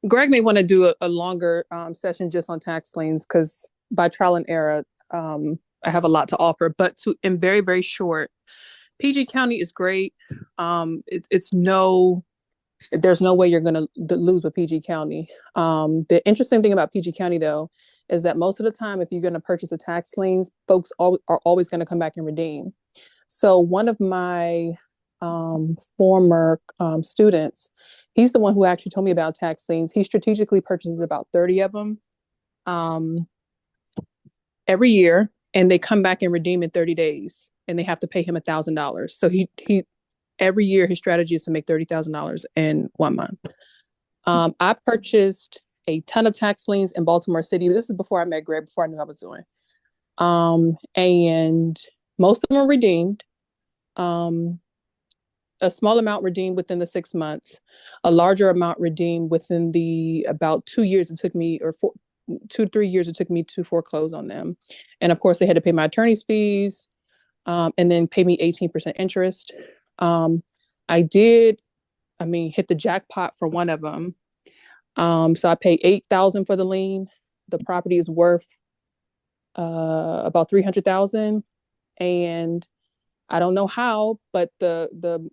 Greg may want to do a longer session just on tax liens because by trial and error, I have a lot to offer. But in very, very short, PG County is great. It's no, there's no way you're going to lose with PG County. The interesting thing about PG County, though, is that most of the time, if you're going to purchase a tax liens, folks are always going to come back and redeem. So one of my former students, he's the one who actually told me about tax liens. He strategically purchases about 30 of them every year, and they come back and redeem in 30 days, and they have to pay him $1,000. So he every year his strategy is to make $30,000 in 1 month. I purchased a ton of tax liens in Baltimore City. This is before I met Greg, before I knew what I was doing. And most of them are redeemed. A small amount redeemed within the 6 months, a larger amount redeemed within the about 2 years it took me, or 2 to 3 years it took me to foreclose on them. And of course, they had to pay my attorney's fees, and then pay me 18% interest. I did, hit the jackpot for one of them. So I paid $8,000 for the lien. The property is worth about $300,000, and I don't know how, but the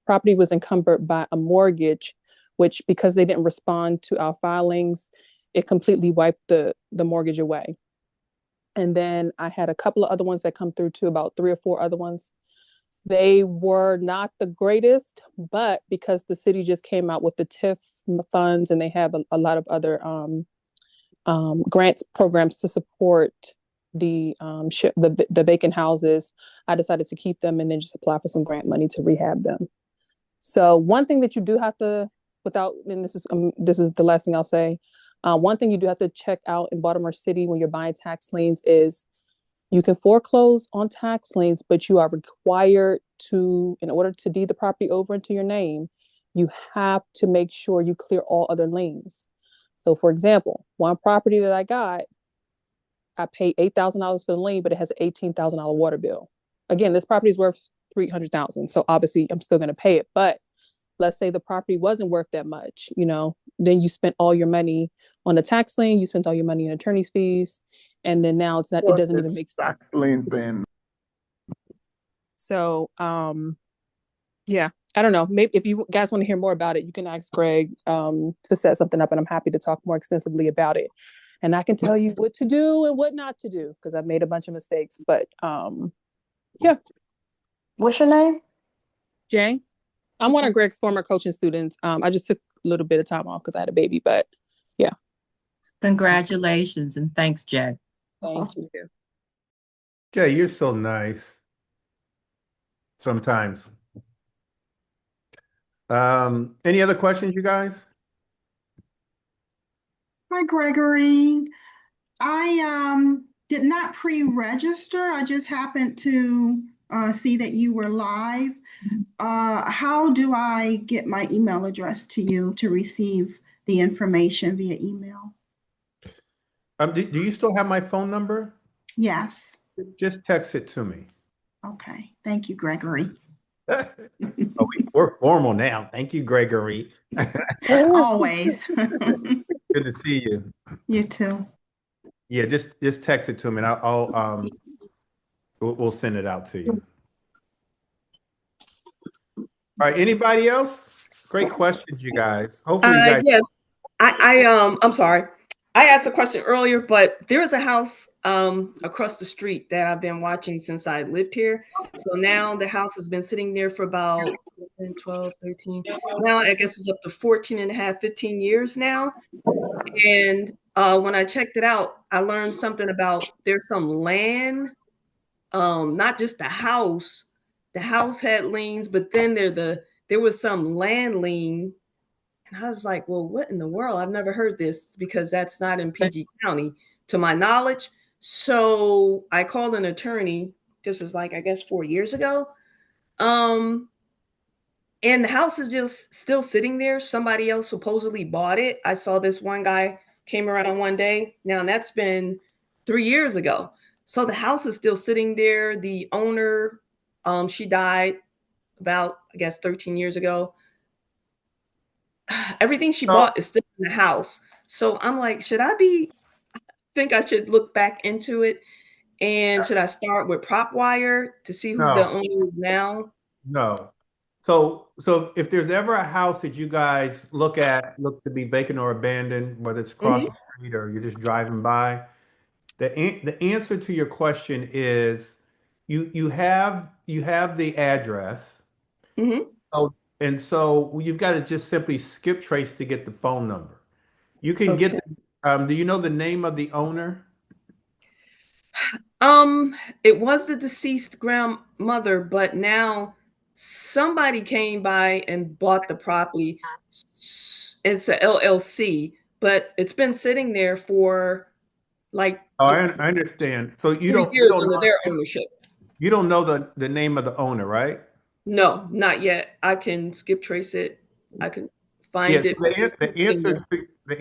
property was encumbered by a mortgage, which, because they didn't respond to our filings, it completely wiped the mortgage away. And then I had a couple of other ones that come through too, about 3 or 4 other ones. They were not the greatest, but because the city just came out with the TIF funds, and they have a lot of other grants programs to support the vacant houses, I decided to keep them and then just apply for some grant money to rehab them. So one thing that you do have to, and this is the last thing I'll say. One thing you do have to check out in Baltimore City when you're buying tax liens is you can foreclose on tax liens, but you are required to, in order to deed the property over into your name, you have to make sure you clear all other liens. So for example, one property that I got, I paid $8,000 for the lien, but it has an $18,000 water bill. Again, this property is worth $300,000. So obviously I'm still going to pay it. But let's say the property wasn't worth that much, then you spent all your money on the tax lien, you spent all your money in attorney's fees, and then now it doesn't even make sense. Tax lien then. So, yeah, I don't know. Maybe if you guys want to hear more about it, you can ask Greg to set something up, and I'm happy to talk more extensively about it. And I can tell you what to do and what not to do, because I've made a bunch of mistakes. But yeah. What's your name? Jay. I'm one of Greg's former coaching students. I just took a little bit of time off because I had a baby, but yeah. Congratulations and thanks, Jay. Thank you. Jay, you're so nice. Sometimes. Any other questions, you guys? Hi, Gregory. I did not pre-register. I just happened to see that you were live. How do I get my email address to you to receive the information via email? Do you still have my phone number? Yes. Just text it to me. Okay. Thank you, Gregory. We're formal now. Thank you, Gregory. Always. Good to see you. You too. Yeah, just text it to me, and we'll send it out to you. All right, anybody else? Great questions, you guys. Hopefully you guys. Yes, I'm sorry. I asked a question earlier, but there is a house across the street that I've been watching since I lived here. So now the house has been sitting there for about 11, 12, 13. Now I guess it's up to 14 and a half, 15 years now. And when I checked it out, I learned something about there's some land, not just the house. The house had liens, but then there was some land lien. And I was like, well, what in the world? I've never heard this because that's not in PG County to my knowledge. So I called an attorney. This was like, I guess 4 years ago. And the house is just still sitting there. Somebody else supposedly bought it. I saw this one guy came around one day. Now that's been 3 years ago. So the house is still sitting there. The owner, she died about, I guess, 13 years ago. Everything she bought is still in the house. So I'm like, think I should look back into it? And should I start with prop wire to see who the No, owner is now? no. So if there's ever a house that you guys look to be vacant or abandoned, whether it's across Mhm. the street or you're just driving by, the answer to your question is you have the address. Mhm. Oh, and so you've got to just simply skip trace to get the phone number. You can get Okay. do you know the name of the owner? Um, it was the deceased grandmother, but now somebody came by and bought the property. It's a LLC, but it's been sitting there for like Oh, I understand. So you three don't you years don't under know their ownership. you don't know the name of the owner, right? No, not yet. I can skip trace it. I can Yeah, find so it, but it's the sitting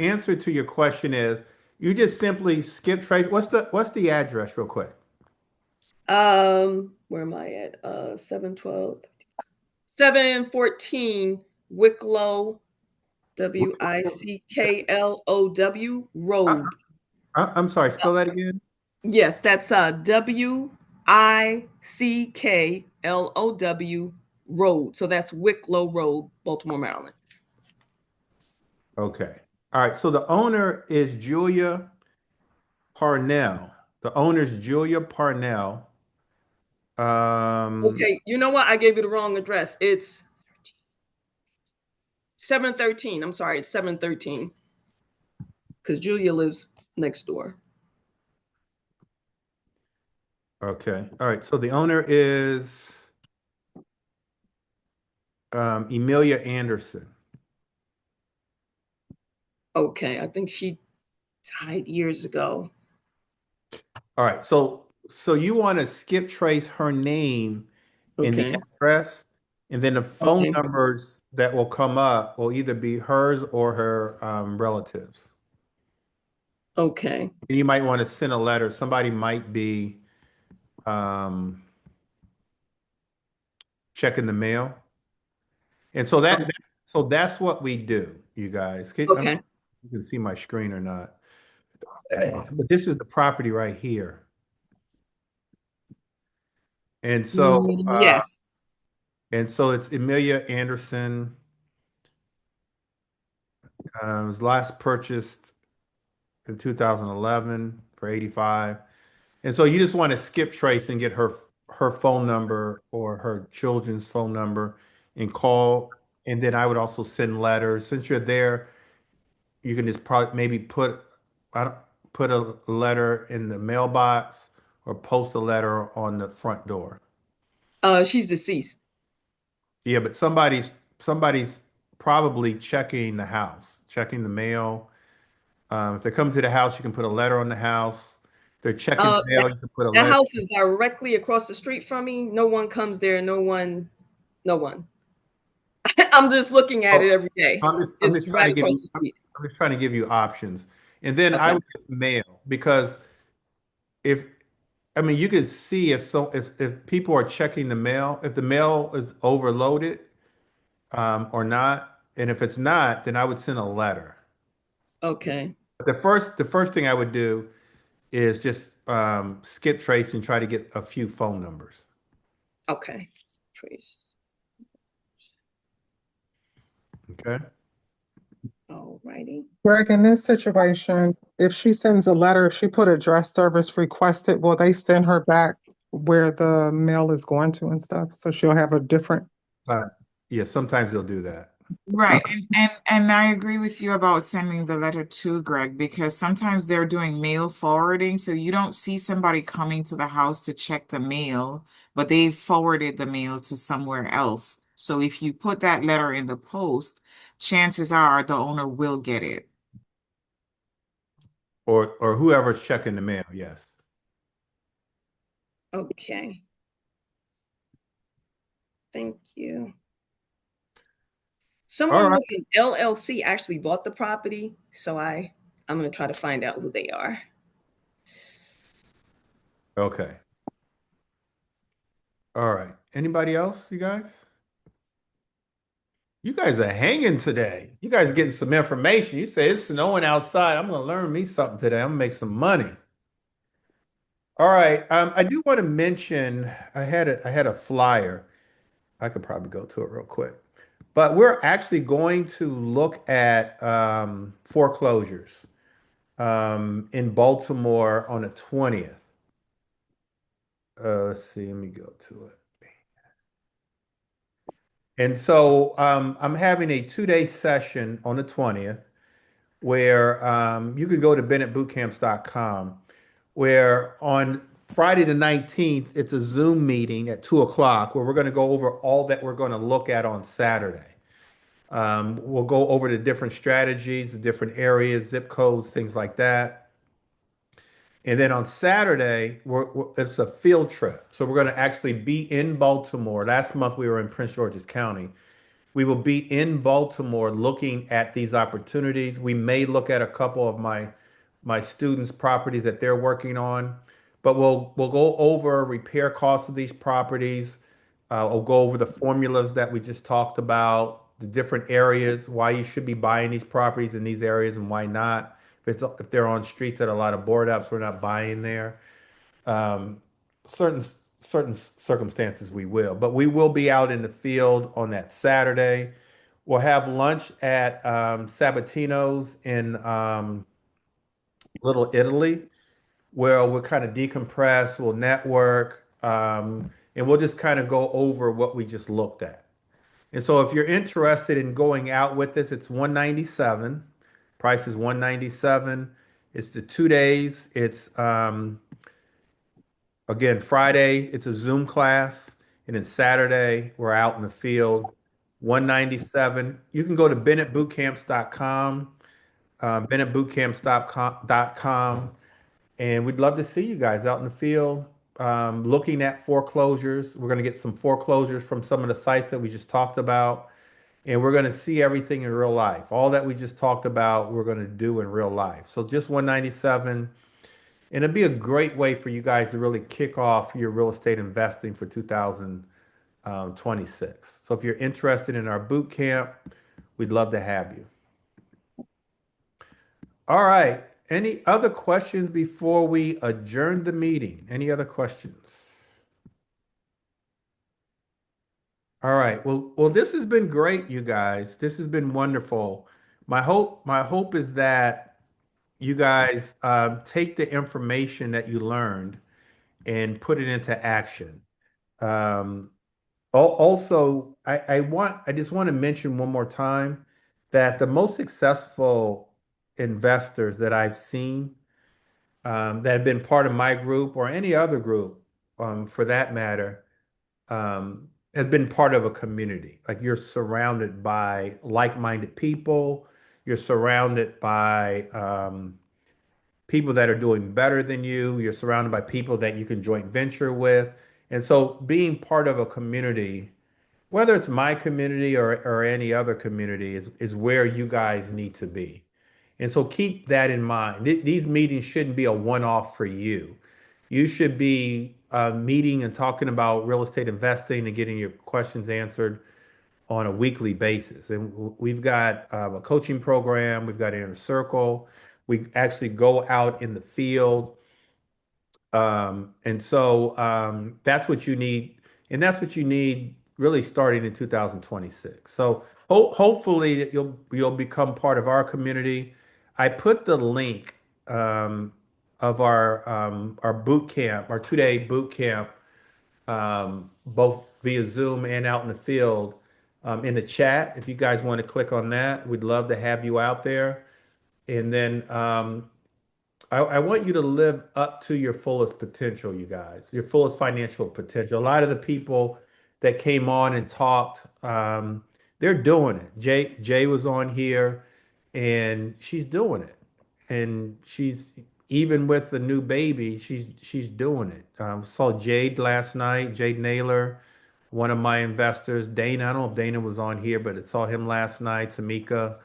answer there. to your question is you just simply skip trace. What's the address real quick? Where am I at? 712, 714 Wicklow, Wicklow I, Road. I'm sorry, spell that again. Yes, that's Wicklow Road. So that's Wicklow Road, Baltimore, Maryland. Okay. All right. So the owner is Julia Parnell. The owner's Julia Parnell. Um, Okay, you know what? I gave you the wrong address. It's 713. I'm sorry, it's 713 because Julia lives next door. okay. All right. So the owner is Emilia Anderson. Okay, I think she died years ago. All right. So you want to skip trace her name in the Okay. address, and then the phone Okay. numbers that will come up will either be hers or her relatives. Okay. And you might want to send a letter. Somebody might be um, checking the mail. And so that's what we do, you guys. I don't know Okay. if you can see my screen or not. But this is the property right here. And so Yes. it's Emilia Anderson. It was last purchased in 2011 for 85. And so you just want to skip trace and get her phone number or her children's phone number and call. And then I would also send letters. Since you're there, you can just probably maybe I don't, put a letter in the mailbox or post a letter on the front door. She's deceased. Yeah, but somebody's probably checking the house, checking the mail. If they come to the house, you can put a letter on the house. If they're checking the That, mail, you can put a that letter. house is directly across the street from me. No one comes there. No one. No one. I'm just looking at it Oh, every day. I'm It's just trying right to give across you the street. I'm just trying to give you options. And then I Okay. would just mail because if I mean you could see if people are checking the mail, if the mail is overloaded or not, and if it's not, then I would send a letter. Okay. But the first thing I would do is just skip trace and try to get a few phone numbers. Okay. Trace. Okay. All righty. Greg, in this situation, if she sends a letter, if she put address service requested, will they send her back where the mail is going to and stuff? So she'll have a different. Uh, yeah, sometimes they'll do that. Right. And I agree with you about sending the letter to Greg because sometimes they're doing mail forwarding. So you don't see somebody coming to the house to check the mail, but they forwarded the mail to somewhere else. So if you put that letter in the post, chances are the owner will get it. Or whoever's checking the mail, yes. Okay. Thank you. All Someone right. with an LLC actually bought the property, so I'm going to try to find out who they are. Okay. All right. Anybody else, you guys? You guys are hanging today. You guys are getting some information. You say it's snowing outside. I'm going to learn me something today. I'm going to make some money. All right. I do want to mention I had a flyer. I could probably go to it real quick. But we're actually going to look at foreclosures in Baltimore on the 20th. Let's see, let me go to it. And so I'm having a 2-day session on the 20th where you can go to bennettbootcamps.com, where on Friday the 19th, it's a Zoom meeting at 2 o'clock where we're going to go over all that we're going to look at on Saturday. We'll go over the different strategies, the different areas, zip codes, things like that. And then on Saturday, it's a field trip. So we're going to actually be in Baltimore. Last month, we were in Prince George's County. We will be in Baltimore looking at these opportunities. We may look at a couple of my students' properties that they're working on, but we'll go over repair costs of these properties. We'll go over the formulas that we just talked about, the different areas, why you should be buying these properties in these areas and why not. If they're on streets that are a lot of board ups, we're not buying there. Um, certain certain circumstances we will, but we will be out in the field on that Saturday. We'll have lunch at Sabatino's in Little Italy, where we'll kind of decompress, we'll network, and we'll just kind of go over what we just looked at. And so if you're interested in going out with us, it's 197. Price is 197. It's the 2 days. It's again, Friday, it's a Zoom class, and then Saturday, we're out in the field. 197. You can go to bennettbootcamps.com, bennettbootcamps.com, and we'd love to see you guys out in the field looking at foreclosures. We're going to get some foreclosures from some of the sites that we just talked about, and we're going to see everything in real life. All that we just talked about, we're going to do in real life. So just 197. And it'd be a great way for you guys to really kick off your real estate investing for 2026. So if you're interested in our boot camp, we'd love to have you. All right. Any other questions before we adjourn the meeting? Any other questions? All right. Well, this has been great, you guys. This has been wonderful. My hope is that you guys take the information that you learned and put it into action. Um, Also, I just want to mention one more time that the most successful investors that I've seen that have been part of my group or any other group, for that matter, has been part of a community. Like you're surrounded by like-minded people. You're surrounded by people that are doing better than you. You're surrounded by people that you can joint venture with. And so being part of a community, whether it's my community or any other community, is where you guys need to be. And so keep that in mind. These meetings shouldn't be a one-off for you. You should be meeting and talking about real estate investing and getting your questions answered on a weekly basis. And we've got a coaching program, we've got Inner Circle. We actually go out in the field. And so that's what you need. And that's what you need really starting in 2026. So hopefully that you'll become part of our community. I put the link of our boot camp, our 2-day boot camp, both via Zoom and out in the field, in the chat. If you guys want to click on that, we'd love to have you out there. And then I want you to live up to your fullest potential, you guys, your fullest financial potential. A lot of the people that came on and talked, they're doing it. Jay was on here, and she's doing it, and she's even with the new baby, she's doing it. Saw Jade last night, Jade Naylor, one of my investors. Dana, I don't know if Dana was on here, but I saw him last night. Tamika.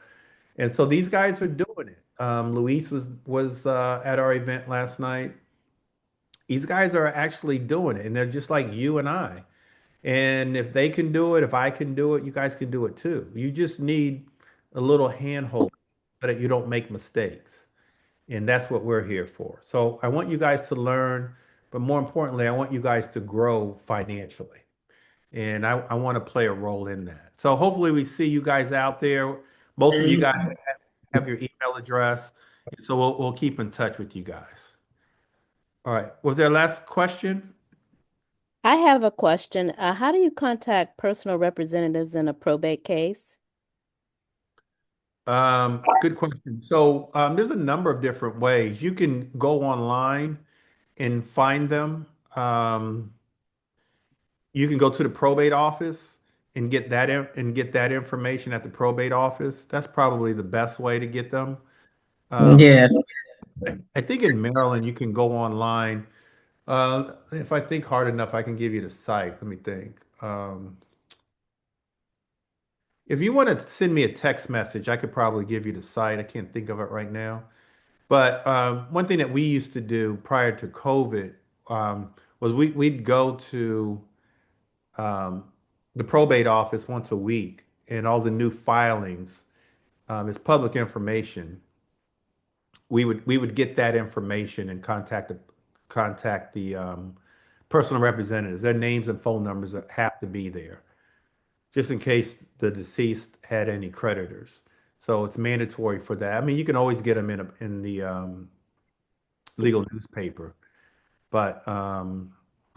And so these guys are doing it. Luis was at our event last night. These guys are actually doing it, and they're just like you and I. And if they can do it, if I can do it, you guys can do it too. You just need a little handhold so that you don't make mistakes. And that's what we're here for. So I want you guys to learn, but more importantly, I want you guys to grow financially. And I want to play a role in that. So hopefully we see you guys out there. Most of you guys have your email address. So we'll keep in touch with you guys. All right. Was there a last question? I have a question. How do you contact personal representatives in a probate case? Good question. So there's a number of different ways. You can go online and find them. You can go to the probate office and get that information at the probate office. That's probably the best way to get them. Yes. I think in Maryland you can go online. If I think hard enough, I can give you the site. Let me think. If you want to send me a text message, I could probably give you the site. I can't think of it right now. But one thing that we used to do prior to COVID was we'd go to um, the probate office once a week, and all the new filings is public information. We would get that information and contact the personal representatives. Their names and phone numbers have to be there, just in case the deceased had any creditors. So it's mandatory for that. I mean, you can always get them in the legal newspaper, but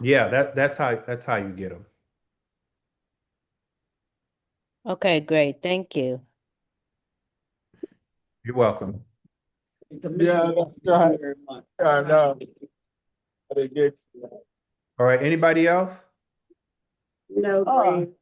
yeah, that's how you get them. Okay, great. Thank you. You're welcome. Yeah, that's right. I know. They get you. All right. Anybody else? No,